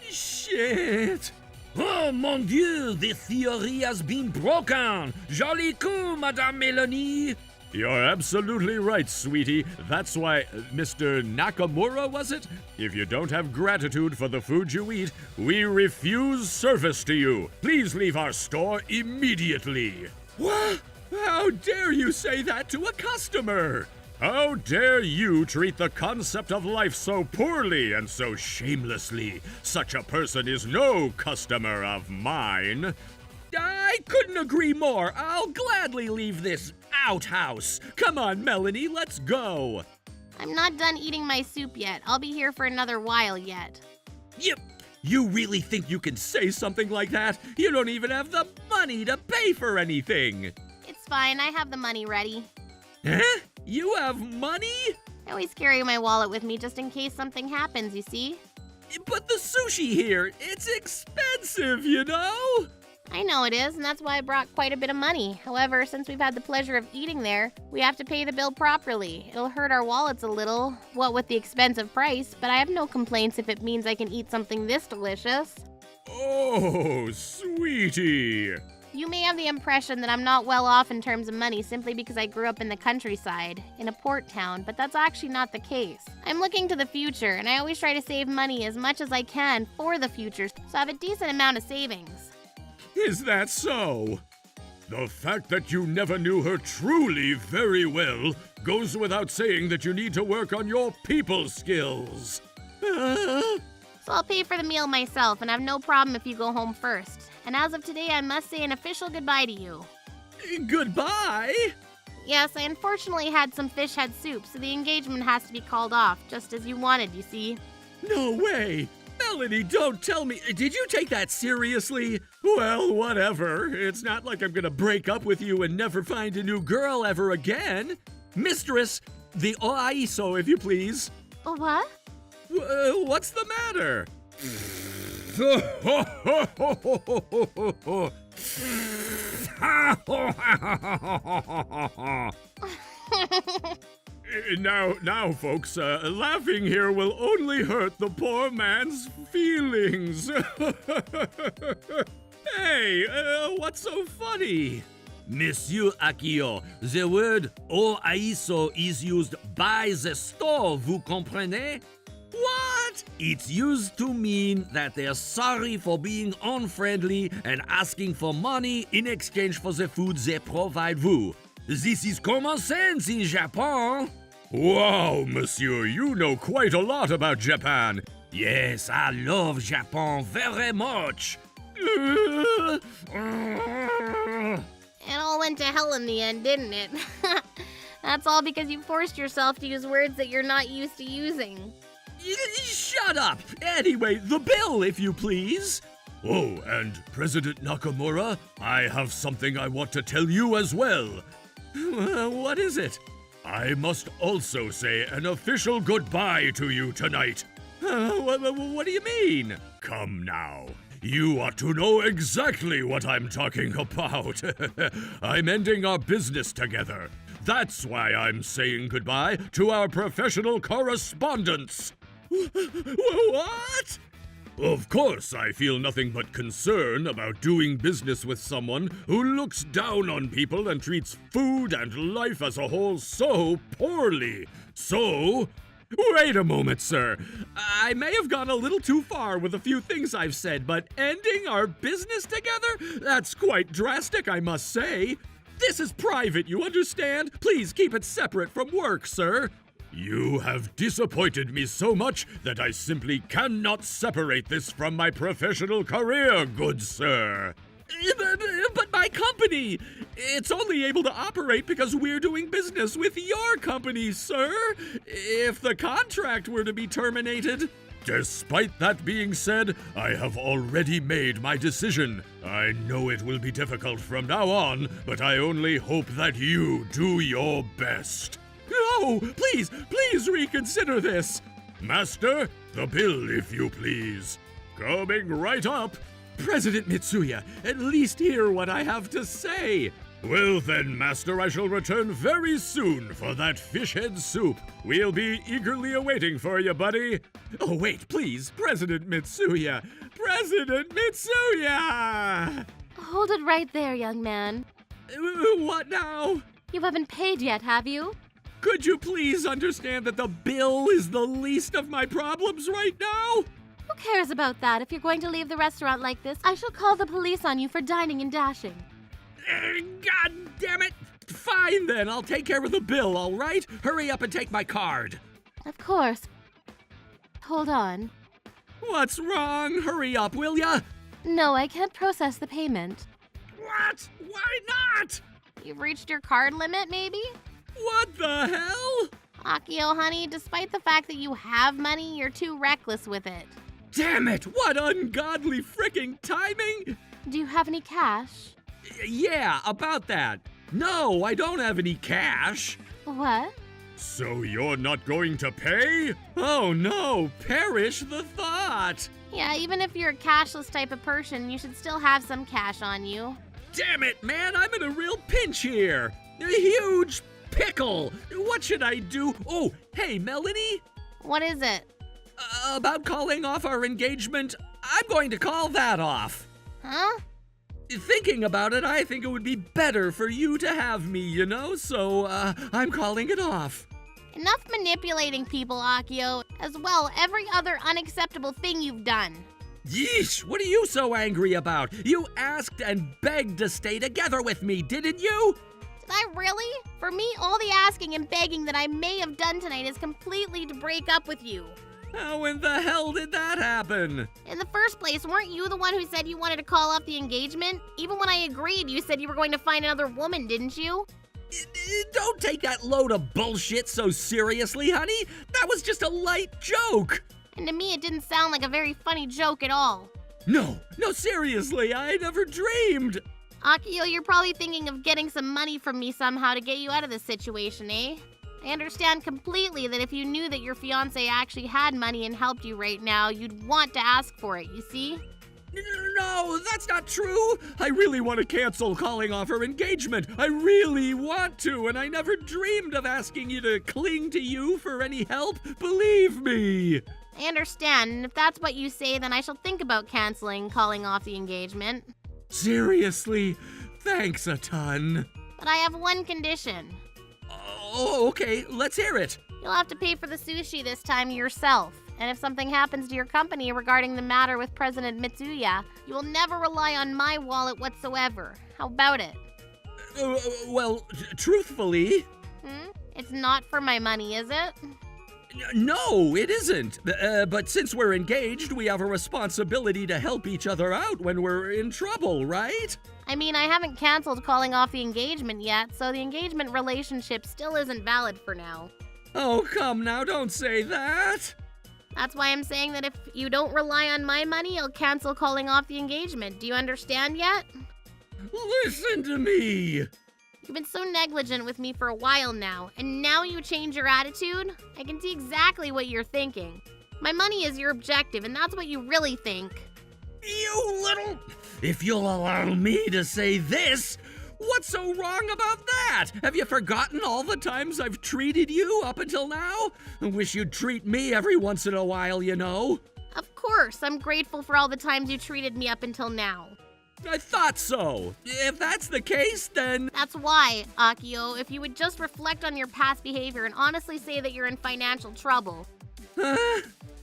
Shit. Oh mon Dieu, the theory has been broken. Jolly coup, Madame Melanie. You're absolutely right, sweetie. That's why, Mr. Nakamura, was it? If you don't have gratitude for the food you eat, we refuse service to you. Please leave our store immediately. What? How dare you say that to a customer? How dare you treat the concept of life so poorly and so shamelessly? Such a person is no customer of mine. I couldn't agree more. I'll gladly leave this outhouse. Come on, Melanie, let's go. I'm not done eating my soup yet. I'll be here for another while yet. Yep. You really think you can say something like that? You don't even have the money to pay for anything. It's fine, I have the money ready. Huh? You have money? I always carry my wallet with me just in case something happens, you see? But the sushi here, it's expensive, you know? I know it is, and that's why I brought quite a bit of money. However, since we've had the pleasure of eating there, we have to pay the bill properly. It'll hurt our wallets a little, what with the expensive price, but I have no complaints if it means I can eat something this delicious. Oh, sweetie. You may have the impression that I'm not well off in terms of money simply because I grew up in the countryside, in a port town, but that's actually not the case. I'm looking to the future, and I always try to save money as much as I can for the future, so I have a decent amount of savings. Is that so? The fact that you never knew her truly very well goes without saying that you need to work on your people skills. So I'll pay for the meal myself, and I have no problem if you go home first. And as of today, I must say an official goodbye to you. Goodbye? Yes, I unfortunately had some fish head soup, so the engagement has to be called off, just as you wanted, you see. No way! Melanie, don't tell me. Did you take that seriously? Well, whatever. It's not like I'm gonna break up with you and never find a new girl ever again. Mistress, the oaiso, if you please. What? What's the matter? Now, folks, laughing here will only hurt the poor man's feelings. Hey, what's so funny? Monsieur Akio, the word oaiso is used by the store, vous comprenez? What? It's used to mean that they're sorry for being unfriendly and asking for money in exchange for the food they provide vous. This is common sense in Japan. Wow, monsieur, you know quite a lot about Japan. Yes, I love Japan very much. It all went to hell in the end, didn't it? That's all because you forced yourself to use words that you're not used to using. Shut up! Anyway, the bill, if you please. Oh, and President Nakamura, I have something I want to tell you as well. What is it? I must also say an official goodbye to you tonight. What do you mean? Come now. You ought to know exactly what I'm talking about. I'm ending our business together. That's why I'm saying goodbye to our professional correspondence. What? Of course, I feel nothing but concern about doing business with someone who looks down on people and treats food and life as a whole so poorly. So, wait a moment, sir. I may have gone a little too far with a few things I've said, but ending our business together? That's quite drastic, I must say. This is private, you understand? Please keep it separate from work, sir. You have disappointed me so much that I simply cannot separate this from my professional career, good sir. But my company! It's only able to operate because we're doing business with your company, sir. If the contract were to be terminated... Despite that being said, I have already made my decision. I know it will be difficult from now on, but I only hope that you do your best. No, please reconsider this. Master, the bill, if you please. Coming right up. President Mitsuya, at least hear what I have to say. Well then, Master, I shall return very soon for that fish head soup. We'll be eagerly awaiting for you, buddy. Oh, wait, please, President Mitsuya. President Mitsuya! Hold it right there, young man. What now? You haven't paid yet, have you? Could you please understand that the bill is the least of my problems right now? Who cares about that? If you're going to leave the restaurant like this, I shall call the police on you for dining and dashing. God damn it! Fine then, I'll take care of the bill, all right? Hurry up and take my card. Of course. Hold on. What's wrong? Hurry up, will ya? No, I can't process the payment. What? Why not? You've reached your card limit, maybe? What the hell? Akio, honey, despite the fact that you have money, you're too reckless with it. Damn it! What ungodly fricking timing! Do you have any cash? Yeah, about that. No, I don't have any cash. What? So you're not going to pay? Oh no, perish the thought! Yeah, even if you're a cashless type of person, you should still have some cash on you. Damn it, man, I'm in a real pinch here. A huge pickle. What should I do? Oh, hey, Melanie? What is it? About calling off our engagement, I'm going to call that off. Huh? Thinking about it, I think it would be better for you to have me, you know, so I'm calling it off. Enough manipulating people, Akio. As well, every other unacceptable thing you've done. Yeesh, what are you so angry about? You asked and begged to stay together with me, didn't you? Did I really? For me, all the asking and begging that I may have done tonight is completely to break up with you. How in the hell did that happen? In the first place, weren't you the one who said you wanted to call off the engagement? Even when I agreed, you said you were going to find another woman, didn't you? Don't take that load of bullshit so seriously, honey. That was just a light joke. And to me, it didn't sound like a very funny joke at all. No, seriously, I never dreamed. Akio, you're probably thinking of getting some money from me somehow to get you out of this situation, eh? I understand completely that if you knew that your fiancé actually had money and helped you right now, you'd want to ask for it, you see? No, that's not true. I really want to cancel calling off our engagement. I really want to, and I never dreamed of asking you to cling to you for any help. Believe me. I understand, and if that's what you say, then I shall think about calling off the engagement. Seriously, thanks a ton. But I have one condition. Oh, okay, let's hear it. You'll have to pay for the sushi this time yourself. And if something happens to your company regarding the matter with President Mitsuya, you will never rely on my wallet whatsoever. How about it? Well, truthfully... It's not for my money, is it? No, it isn't. But since we're engaged, we have a responsibility to help each other out when we're in trouble, right? I mean, I haven't canceled calling off the engagement yet, so the engagement relationship still isn't valid for now. Oh, come now, don't say that. That's why I'm saying that if you don't rely on my money, I'll cancel calling off the engagement. Do you understand yet? Listen to me. You've been so negligent with me for a while now, and now you change your attitude? I can see exactly what you're thinking. My money is your objective, and that's what you really think. You little... If you'll allow me to say this, what's so wrong about that? Have you forgotten all the times I've treated you up until now? I wish you'd treat me every once in a while, you know. Of course, I'm grateful for all the times you treated me up until now. I thought so. If that's the case, then... That's why, Akio, if you would just reflect on your past behavior and honestly say that you're in financial trouble.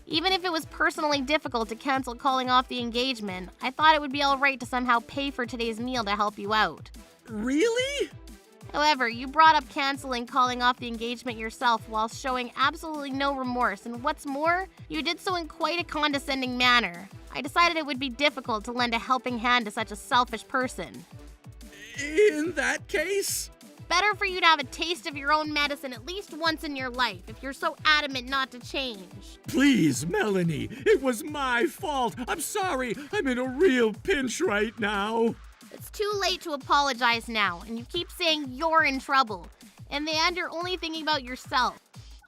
Even if it was personally difficult to cancel calling off the engagement, I thought it would be alright to somehow pay for today's meal to help you out. Really? However, you brought up canceling calling off the engagement yourself while showing absolutely no remorse, and what's more, you did so in quite a condescending manner. I decided it would be difficult to lend a helping hand to such a selfish person. In that case? Better for you to have a taste of your own medicine at least once in your life if you're so adamant not to change. Please, Melanie, it was my fault. I'm sorry. I'm in a real pinch right now. It's too late to apologize now, and you keep saying you're in trouble. In the end, you're only thinking about yourself.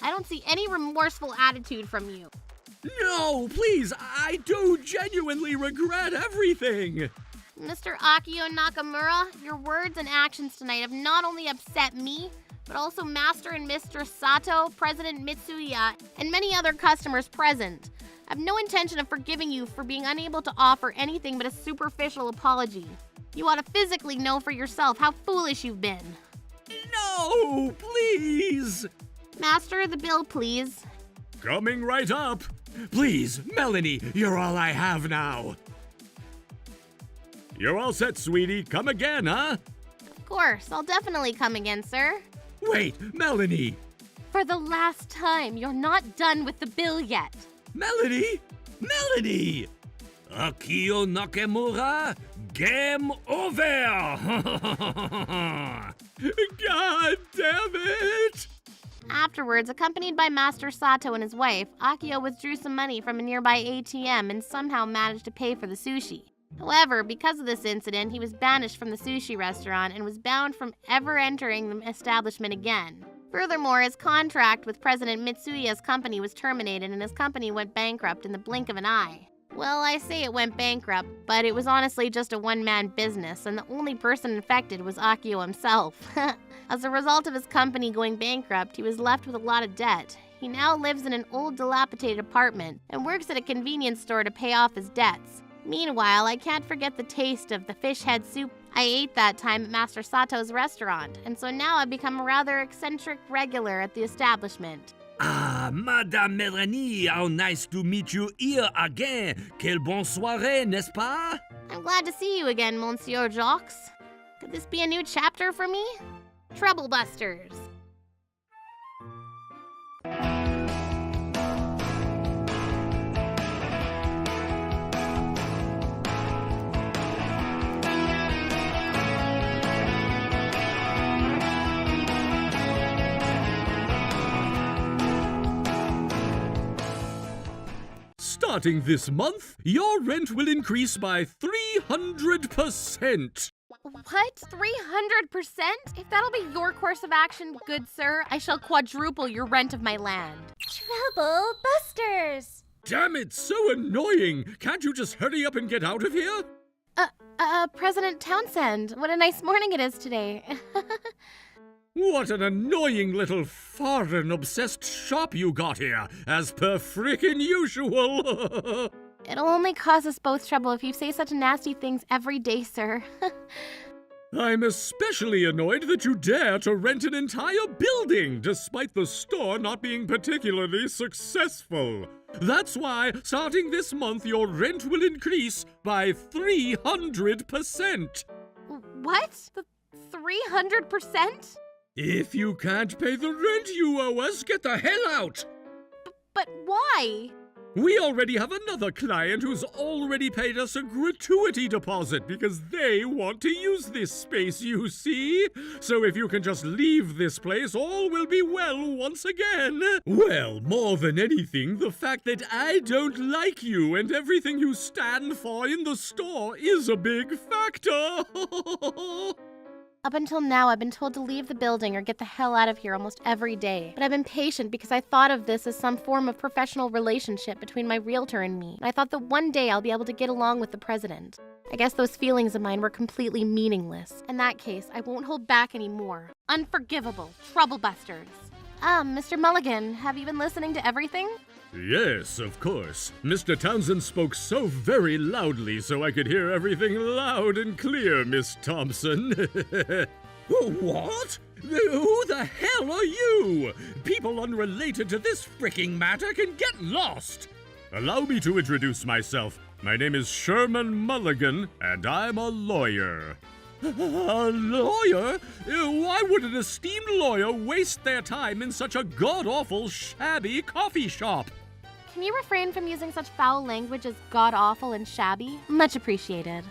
I don't see any remorseful attitude from you. No, please, I do genuinely regret everything. Mr. Akio Nakamura, your words and actions tonight have not only upset me, but also Master and Mistress Sato, President Mitsuya, and many other customers present. I have no intention of forgiving you for being unable to offer anything but a superficial apology. You ought to physically know for yourself how foolish you've been. No, please. Master, the bill, please. Coming right up. Please, Melanie, you're all I have now. You're all set, sweetie. Come again, huh? Of course, I'll definitely come again, sir. Wait, Melanie. For the last time, you're not done with the bill yet. Melanie? Melanie! Akio Nakamura, game over! God damn it! Afterwards, accompanied by Master Sato and his wife, Akio withdrew some money from a nearby ATM and somehow managed to pay for the sushi. However, because of this incident, he was banished from the sushi restaurant and was banned from ever entering the establishment again. Furthermore, his contract with President Mitsuya's company was terminated and his company went bankrupt in the blink of an eye. Well, I say it went bankrupt, but it was honestly just a one-man business, and the only person infected was Akio himself. As a result of his company going bankrupt, he was left with a lot of debt. He now lives in an old, dilapidated apartment and works at a convenience store to pay off his debts. Meanwhile, I can't forget the taste of the fish head soup I ate that time at Master Sato's restaurant, and so now I've become a rather eccentric regular at the establishment. Ah, Madame Melanie, how nice to meet you here again. Quelle bonne soirée, n'est-ce pas? I'm glad to see you again, Monsieur Jacques. Could this be a new chapter for me? Trouble Busters. Starting this month, your rent will increase by 300%. What? 300%? If that'll be your course of action, good sir, I shall quadruple your rent of my land. Trouble Busters! Damn it, so annoying! Can't you just hurry up and get out of here? President Townsend, what a nice morning it is today. What an annoying little foreign-obsessed shop you got here, as per frickin' usual. It'll only cause us both trouble if you say such nasty things every day, sir. I'm especially annoyed that you dare to rent an entire building, despite the store not being particularly successful. That's why, starting this month, your rent will increase by 300%. What? 300%? If you can't pay the rent you owe us, get the hell out! But why? We already have another client who's already paid us a gratuity deposit because they want to use this space, you see? So if you can just leave this place, all will be well once again. Well, more than anything, the fact that I don't like you and everything you stand for in the store is a big factor. Up until now, I've been told to leave the building or get the hell out of here almost every day. But I've been patient because I thought of this as some form of professional relationship between my realtor and me. And I thought that one day I'll be able to get along with the president. I guess those feelings of mine were completely meaningless. In that case, I won't hold back anymore. Unforgivable troublebusters. Mr. Mulligan, have you been listening to everything? Yes, of course. Mr. Townsend spoke so very loudly so I could hear everything loud and clear, Miss Thompson. What? Who the hell are you? People unrelated to this fricking matter can get lost. Allow me to introduce myself. My name is Sherman Mulligan, and I'm a lawyer. A lawyer? Why would an esteemed lawyer waste their time in such a god-awful, shabby coffee shop? Can you refrain from using such foul language as god-awful and shabby? Much appreciated.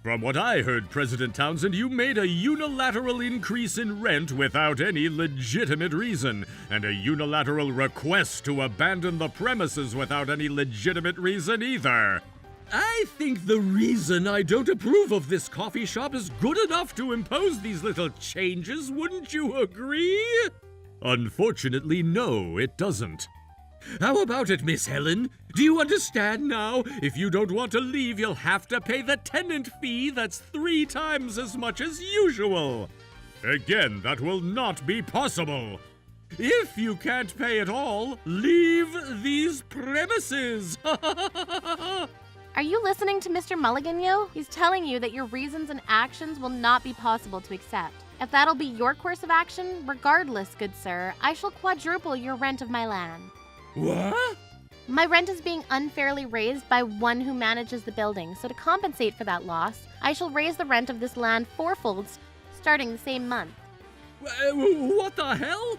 From what I heard, President Townsend, you made a unilateral increase in rent without any legitimate reason, and a unilateral request to abandon the premises without any legitimate reason either. I think the reason I don't approve of this coffee shop is good enough to impose these little changes, wouldn't you agree? Unfortunately, no, it doesn't. How about it, Miss Helen? Do you understand now? If you don't want to leave, you'll have to pay the tenant fee that's 3 times as much as usual. Again, that will not be possible. If you can't pay at all, leave these premises. Are you listening to Mr. Mulligan, yo? He's telling you that your reasons and actions will not be possible to accept. If that'll be your course of action, regardless, good sir, I shall quadruple your rent of my land. What? My rent is being unfairly raised by one who manages the building, so to compensate for that loss, I shall raise the rent of this land 4-fold starting the same month. What the hell?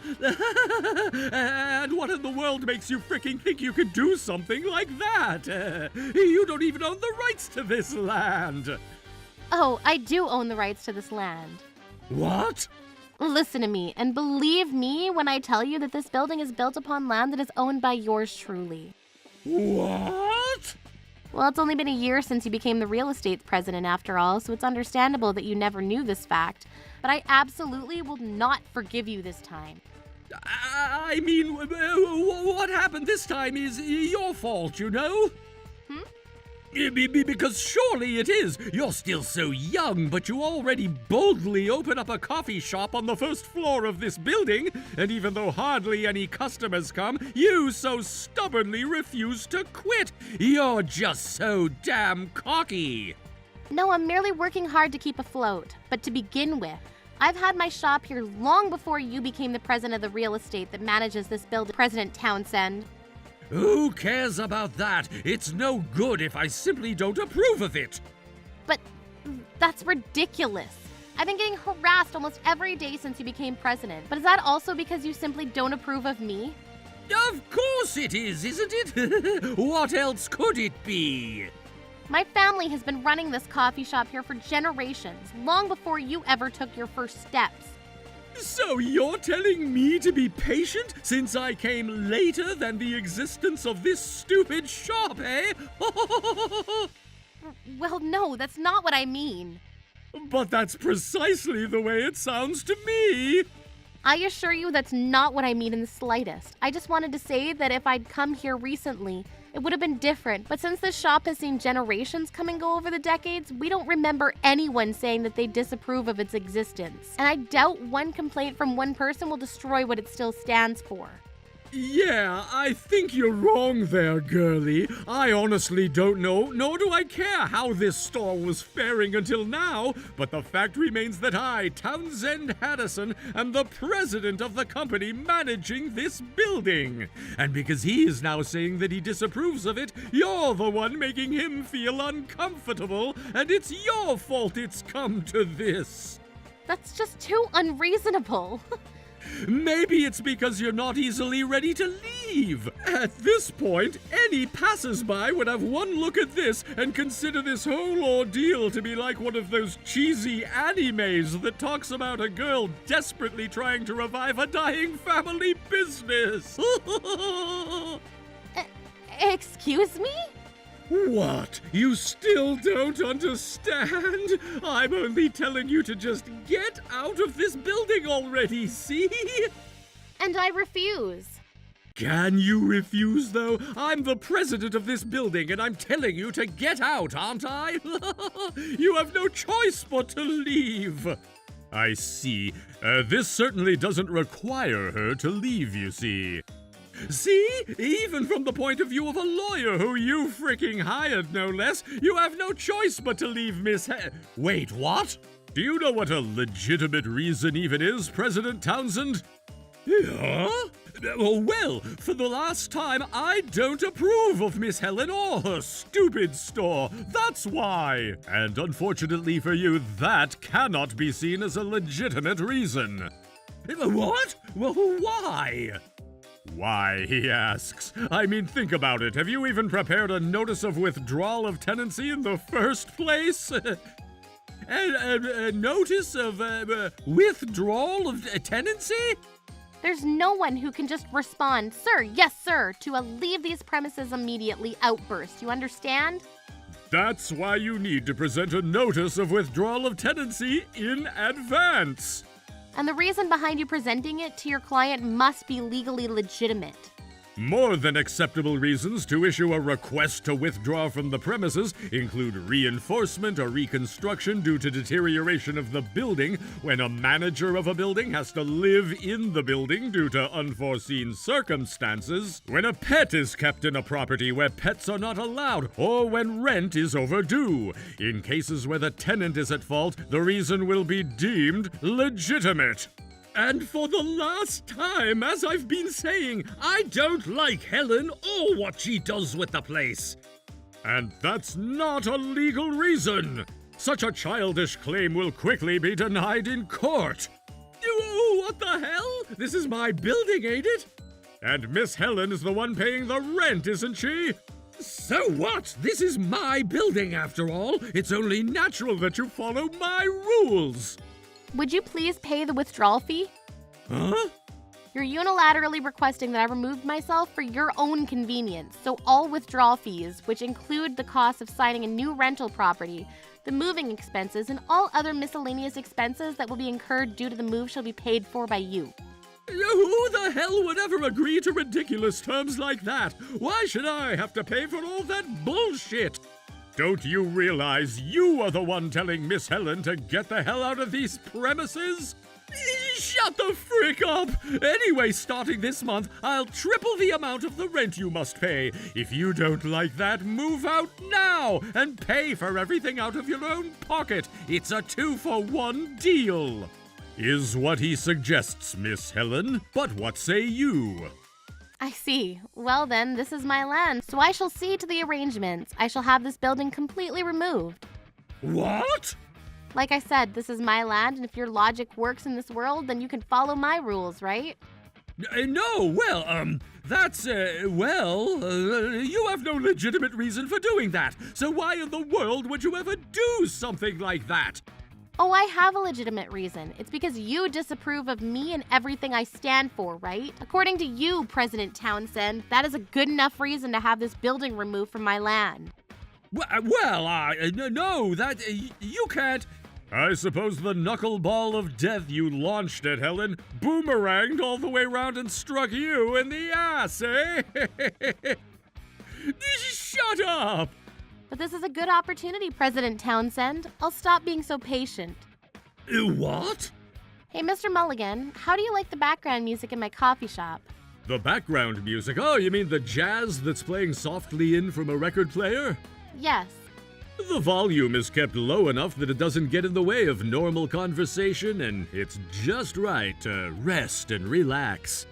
And what in the world makes you fricking think you could do something like that? You don't even own the rights to this land. Oh, I do own the rights to this land. What? Listen to me, and believe me when I tell you that this building is built upon land that is owned by yours truly. What? Well, it's only been a year since you became the real estate president after all, so it's understandable that you never knew this fact. But I absolutely will not forgive you this time. I mean, what happened this time is your fault, you know? Because surely it is. You're still so young, but you already boldly open up a coffee shop on the first floor of this building, and even though hardly any customers come, you so stubbornly refuse to quit. You're just so damn cocky. No, I'm merely working hard to keep afloat. But to begin with, I've had my shop here long before you became the president of the real estate that manages this building, President Townsend. Who cares about that? It's no good if I simply don't approve of it. But that's ridiculous. I've been getting harassed almost every day since you became president. But is that also because you simply don't approve of me? Of course it is, isn't it? What else could it be? My family has been running this coffee shop here for generations, long before you ever took your first steps. So you're telling me to be patient since I came later than the existence of this stupid shop, eh? Well, no, that's not what I mean. But that's precisely the way it sounds to me. I assure you that's not what I mean in the slightest. I just wanted to say that if I'd come here recently, it would have been different. But since this shop has seen generations come and go over the decades, we don't remember anyone saying that they disapprove of its existence. And I doubt one complaint from one person will destroy what it still stands for. Yeah, I think you're wrong there, girlie. I honestly don't know, nor do I care how this store was faring until now, but the fact remains that I, Townsend Haddison, am the president of the company managing this building. And because he is now saying that he disapproves of it, you're the one making him feel uncomfortable, and it's your fault it's come to this. That's just too unreasonable. Maybe it's because you're not easily ready to leave. At this point, any passersby would have one look at this and consider this whole ordeal to be like one of those cheesy animes that talks about a girl desperately trying to revive a dying family business. Excuse me? What? You still don't understand? I'm only telling you to just get out of this building already, see? And I refuse. Can you refuse, though? I'm the president of this building, and I'm telling you to get out, aren't I? You have no choice but to leave. I see. This certainly doesn't require her to leave, you see. See? Even from the point of view of a lawyer who you freaking hired, no less, you have no choice but to leave Miss Wait, what? Do you know what a legitimate reason even is, President Townsend? Huh? Well, for the last time, I don't approve of Miss Helen or her stupid store. That's why. And unfortunately for you, that cannot be seen as a legitimate reason. What? Well, why? Why, he asks. I mean, think about it. Have you even prepared a notice of withdrawal of tenancy in the first place? A notice of withdrawal of tenancy? There's no one who can just respond, "Sir, yes, sir," to a "leave these premises immediately" outburst. You understand? That's why you need to present a notice of withdrawal of tenancy in advance. And the reason behind you presenting it to your client must be legally legitimate. More than acceptable reasons to issue a request to withdraw from the premises include reinforcement or reconstruction due to deterioration of the building, when a manager of a building has to live in the building due to unforeseen circumstances, when a pet is kept in a property where pets are not allowed, or when rent is overdue. In cases where the tenant is at fault, the reason will be deemed legitimate. And for the last time, as I've been saying, I don't like Helen or what she does with the place. And that's not a legal reason. Such a childish claim will quickly be denied in court. What the hell? This is my building, ain't it? And Miss Helen is the one paying the rent, isn't she? So what? This is my building, after all. It's only natural that you follow my rules. Would you please pay the withdrawal fee? Huh? You're unilaterally requesting that I remove myself for your own convenience, so all withdrawal fees, which include the cost of signing a new rental property, the moving expenses, and all other miscellaneous expenses that will be incurred due to the move shall be paid for by you. Who the hell would ever agree to ridiculous terms like that? Why should I have to pay for all that bullshit? Don't you realize you are the one telling Miss Helen to get the hell out of these premises? Shut the frick up! Anyway, starting this month, I'll triple the amount of the rent you must pay. If you don't like that, move out now and pay for everything out of your own pocket. It's a 2-for-1 deal. Is what he suggests, Miss Helen. But what say you? I see. Well then, this is my land, so I shall see to the arrangements. I shall have this building completely removed. What? Like I said, this is my land, and if your logic works in this world, then you can follow my rules, right? No, well, that's, you have no legitimate reason for doing that. So why in the world would you ever do something like that? Oh, I have a legitimate reason. It's because you disapprove of me and everything I stand for, right? According to you, President Townsend, that is a good enough reason to have this building removed from my land. No, you can't. I suppose the knuckleball of death you launched at Helen boomeranged all the way round and struck you in the ass, eh? Shut up! But this is a good opportunity, President Townsend. I'll stop being so patient. What? Hey, Mr. Mulligan, how do you like the background music in my coffee shop? The background music? Oh, you mean the jazz that's playing softly in from a record player? Yes. The volume is kept low enough that it doesn't get in the way of normal conversation, and it's just right to rest and relax.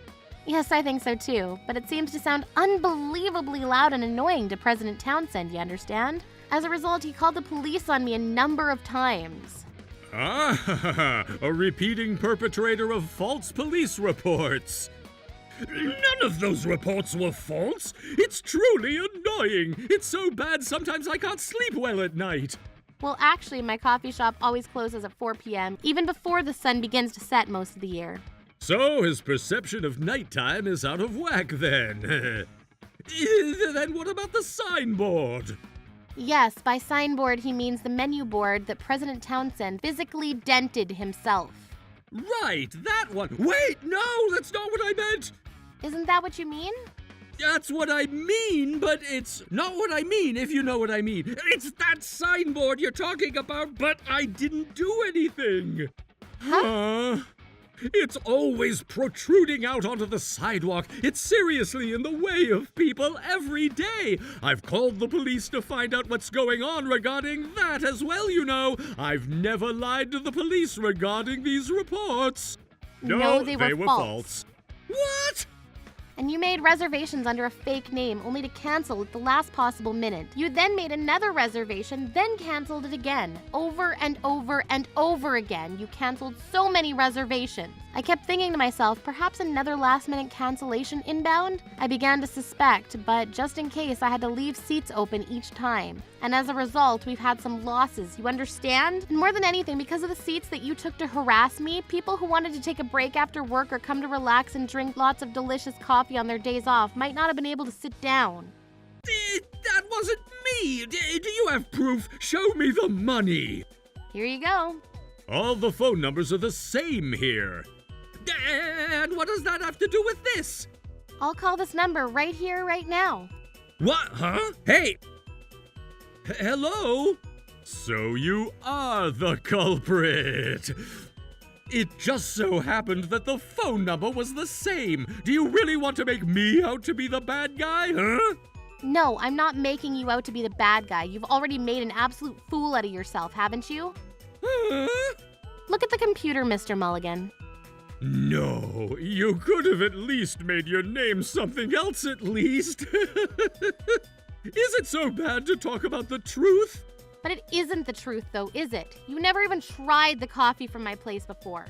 Yes, I think so too, but it seems to sound unbelievably loud and annoying to President Townsend, you understand? As a result, he called the police on me a number of times. Ah, a repeating perpetrator of false police reports. None of those reports were false. It's truly annoying. It's so bad sometimes I can't sleep well at night. Well, actually, my coffee shop always closes at 4 p.m., even before the sun begins to set most of the year. So his perception of nighttime is out of whack then. Then what about the signboard? Yes, by signboard he means the menu board that President Townsend physically dented himself. Right, that one. Wait, no, that's not what I meant. Isn't that what you mean? That's what I mean, but it's not what I mean, if you know what I mean. It's that signboard you're talking about, but I didn't do anything. Huh? It's always protruding out onto the sidewalk. It's seriously in the way of people every day. I've called the police to find out what's going on regarding that as well, you know. I've never lied to the police regarding these reports. No, they were false. What? And you made reservations under a fake name only to cancel at the last possible minute. You then made another reservation, then canceled it again. Over and over and over again, you canceled so many reservations. I kept thinking to myself, perhaps another last-minute cancellation inbound? I began to suspect, but just in case, I had to leave seats open each time. And as a result, we've had some losses, you understand? And more than anything, because of the seats that you took to harass me, people who wanted to take a break after work or come to relax and drink lots of delicious coffee on their days off might not have been able to sit down. That wasn't me! Do you have proof? Show me the money! Here you go. All the phone numbers are the same here. And what does that have to do with this? I'll call this number right here, right now. What? Huh? Hey! Hello? So you are the culprit. It just so happened that the phone number was the same. Do you really want to make me out to be the bad guy, huh? No, I'm not making you out to be the bad guy. You've already made an absolute fool out of yourself, haven't you? Huh? Look at the computer, Mr. Mulligan. No, you could have at least made your name something else at least. Is it so bad to talk about the truth? But it isn't the truth, though, is it? You never even tried the coffee from my place before.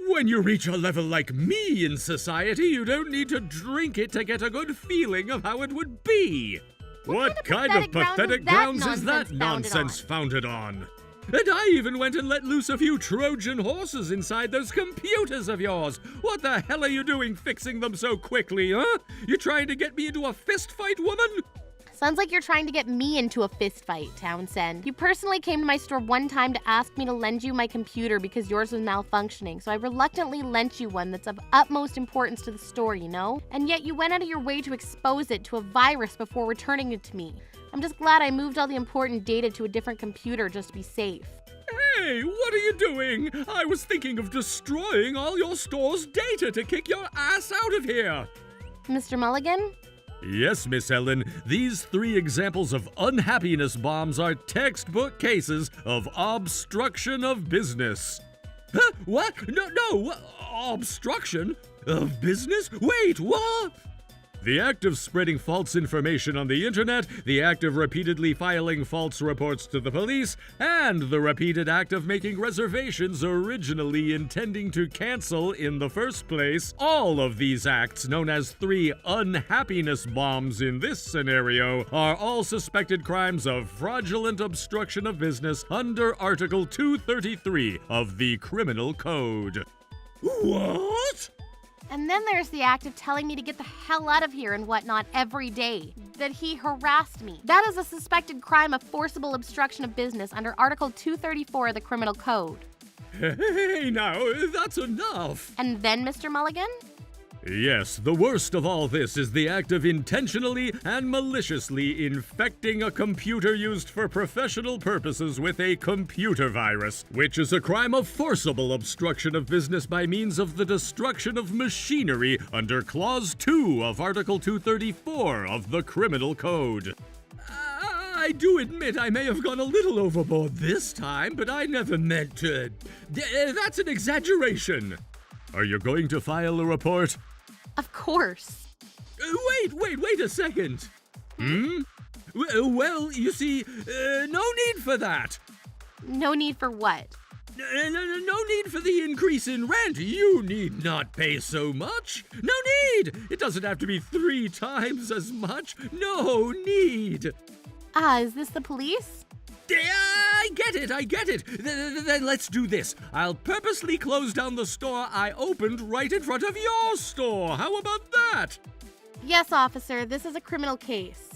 When you reach a level like me in society, you don't need to drink it to get a good feeling of how it would be. What kind of pathetic grounds is that nonsense founded on? And I even went and let loose a few Trojan horses inside those computers of yours. What the hell are you doing fixing them so quickly, huh? You trying to get me into a fist fight, woman? Sounds like you're trying to get me into a fist fight, Townsend. You personally came to my store one time to ask me to lend you my computer because yours was malfunctioning, so I reluctantly lent you one that's of utmost importance to the store, you know? And yet you went out of your way to expose it to a virus before returning it to me. I'm just glad I moved all the important data to a different computer just to be safe. Hey, what are you doing? I was thinking of destroying all your store's data to kick your ass out of here. Mr. Mulligan? Yes, Miss Ellen, these 3 examples of unhappiness bombs are textbook cases of obstruction of business. Huh? What? No, obstruction of business? Wait, what? The act of spreading false information on the internet, the act of repeatedly filing false reports to the police, and the repeated act of making reservations originally intending to cancel in the first place. All of these acts, known as 3 unhappiness bombs in this scenario, are all suspected crimes of fraudulent obstruction of business under Article 233 of the Criminal Code. What? And then there's the act of telling me to get the hell out of here and whatnot every day. That he harassed me. That is a suspected crime of forcible obstruction of business under Article 234 of the Criminal Code. Hey, now, that's enough. And then, Mr. Mulligan? Yes, the worst of all this is the act of intentionally and maliciously infecting a computer used for professional purposes with a computer virus, which is a crime of forcible obstruction of business by means of the destruction of machinery under Clause 2 of Article 234 of the Criminal Code. I do admit I may have gone a little overboard this time, but I never meant to. That's an exaggeration. Are you going to file a report? Of course. Wait a second. Well, you see, no need for that. No need for what? No need for the increase in rent. You need not pay so much. No need. It doesn't have to be 3 times as much. No need. Is this the police? I get it. Then let's do this. I'll purposely close down the store I opened right in front of your store. How about that? Yes, officer, this is a criminal case.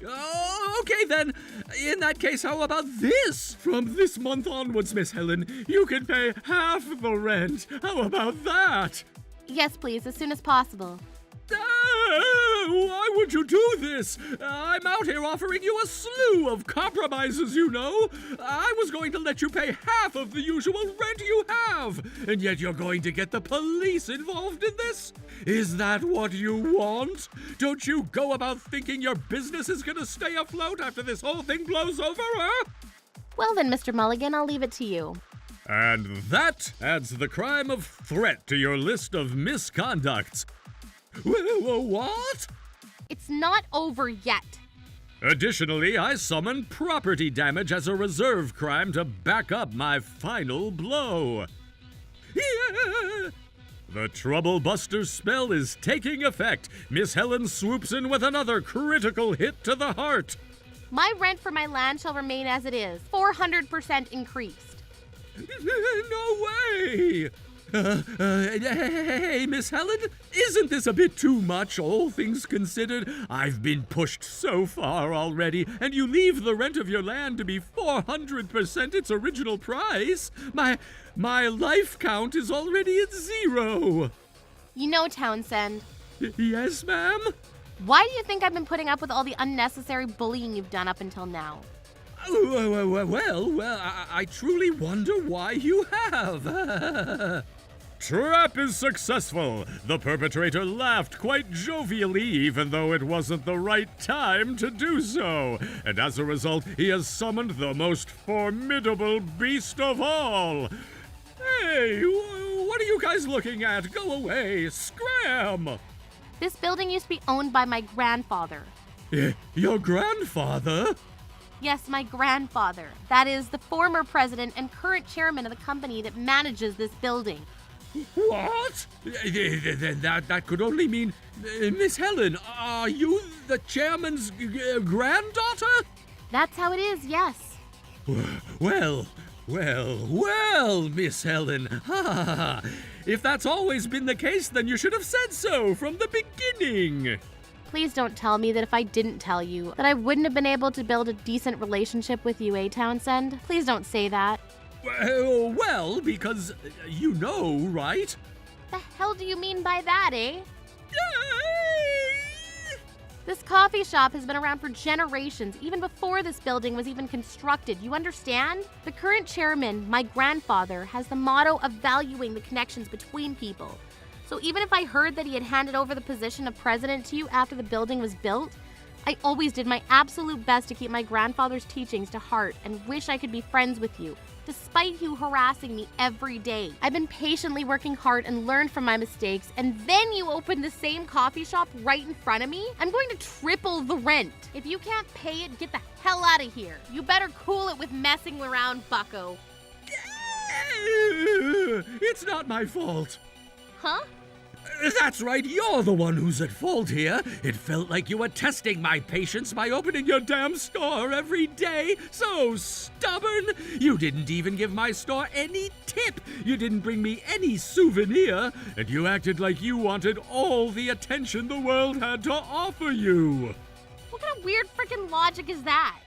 Oh, okay then. In that case, how about this? From this month onwards, Miss Helen, you can pay half the rent. How about that? Yes, please, as soon as possible. Why would you do this? I'm out here offering you a slew of compromises, you know. I was going to let you pay half of the usual rent you have, and yet you're going to get the police involved in this? Is that what you want? Don't you go about thinking your business is gonna stay afloat after this whole thing blows over, huh? Well then, Mr. Mulligan, I'll leave it to you. And that adds the crime of threat to your list of misconducts. What? It's not over yet. Additionally, I summon property damage as a reserve crime to back up my final blow. Yeah! The Trouble Buster spell is taking effect. Miss Helen swoops in with another critical hit to the heart. My rent for my land shall remain as it is, 400% increased. No way! Hey, Miss Helen, isn't this a bit too much, all things considered? I've been pushed so far already, and you leave the rent of your land to be 400% its original price. My life count is already at 0. You know, Townsend, Yes, ma'am? why do you think I've been putting up with all the unnecessary bullying you've done up until now? Well, I truly wonder why you have. Trap is successful. The perpetrator laughed quite jovially, even though it wasn't the right time to do so. And as a result, he has summoned the most formidable beast of all. Hey, what are you guys looking at? Go away. Scram! This building used to be owned by my grandfather. Your grandfather? Yes, my grandfather. That is the former president and current chairman of the company that manages this building. What? Then that could only mean... Miss Helen, are you the chairman's granddaughter? That's how it is, yes. Well, Miss Helen. If that's always been the case, then you should have said so from the beginning. Please don't tell me that if I didn't tell you, that I wouldn't have been able to build a decent relationship with you, Townsend? Please don't say that. Well, because you know, right? The hell do you mean by that, eh? This coffee shop has been around for generations, even before this building was even constructed. You understand? The current chairman, my grandfather, has the motto of valuing the connections between people. So even if I heard that he had handed over the position of president to you after the building was built, I always did my absolute best to keep my grandfather's teachings to heart and wish I could be friends with you, despite you harassing me every day. I've been patiently working hard and learned from my mistakes, and then you opened the same coffee shop right in front of me? I'm going to triple the rent. If you can't pay it, get the hell out of here. You better cool it with messing around, bucko. It's not my fault. Huh? That's right, you're the one who's at fault here. It felt like you were testing my patience by opening your damn store every day. So stubborn. You didn't even give my store any tip. You didn't bring me any souvenir. And you acted like you wanted all the attention the world had to offer you. What kind of weird freaking logic is that?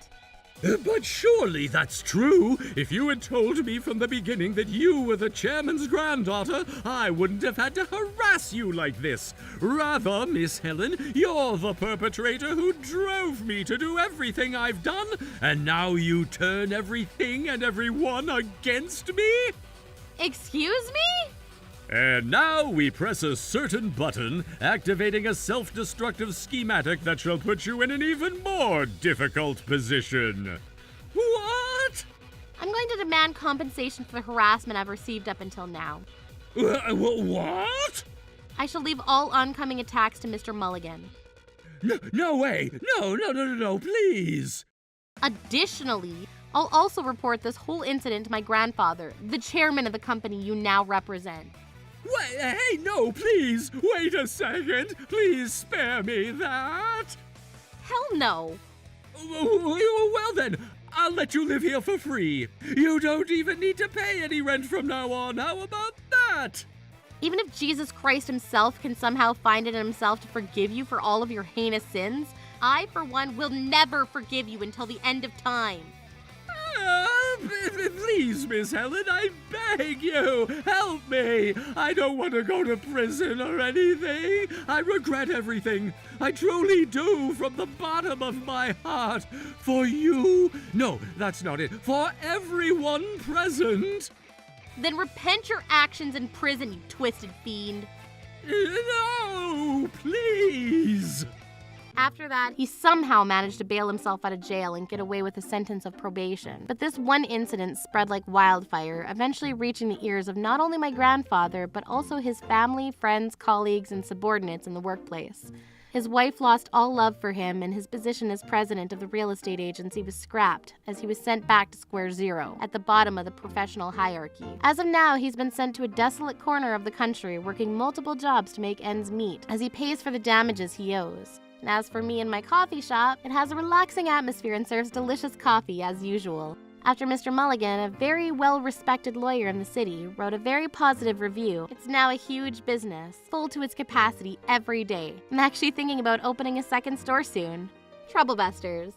But surely that's true. If you had told me from the beginning that you were the chairman's granddaughter, I wouldn't have had to harass you like this. Rather, Miss Helen, you're the perpetrator who drove me to do everything I've done, and now you turn everything and everyone against me? Excuse me? And now we press a certain button, activating a self-destructive schematic that shall put you in an even more difficult position. What? I'm going to demand compensation for the harassment I've received up until now. What? I shall leave all oncoming attacks to Mr. Mulligan. No way! No, please! Additionally, I'll also report this whole incident to my grandfather, the chairman of the company you now represent. Wait, hey, no, please! Wait a second! Please spare me that! Hell no! Well then, I'll let you live here for free. You don't even need to pay any rent from now on. How about that? Even if Jesus Christ himself can somehow find it in himself to forgive you for all of your heinous sins, I, for one, will never forgive you until the end of time. Please, Miss Helen, I beg you, help me. I don't want to go to prison or anything. I regret everything. I truly do, from the bottom of my heart. For you. No, that's not it. For everyone present. Then repent your actions in prison, you twisted fiend. No, please. After that, he somehow managed to bail himself out of jail and get away with a sentence of probation. But this one incident spread like wildfire, eventually reaching the ears of not only my grandfather, but also his family, friends, colleagues, and subordinates in the workplace. His wife lost all love for him, and his position as president of the real estate agency was scrapped, as he was sent back to square zero, at the bottom of the professional hierarchy. As of now, he's been sent to a desolate corner of the country, working multiple jobs to make ends meet, as he pays for the damages he owes. And as for me and my coffee shop, it has a relaxing atmosphere and serves delicious coffee as usual. After Mr. Mulligan, a very well-respected lawyer in the city, wrote a very positive review, it's now a huge business, full to its capacity every day. I'm actually thinking about opening a second store soon. Troublebusters.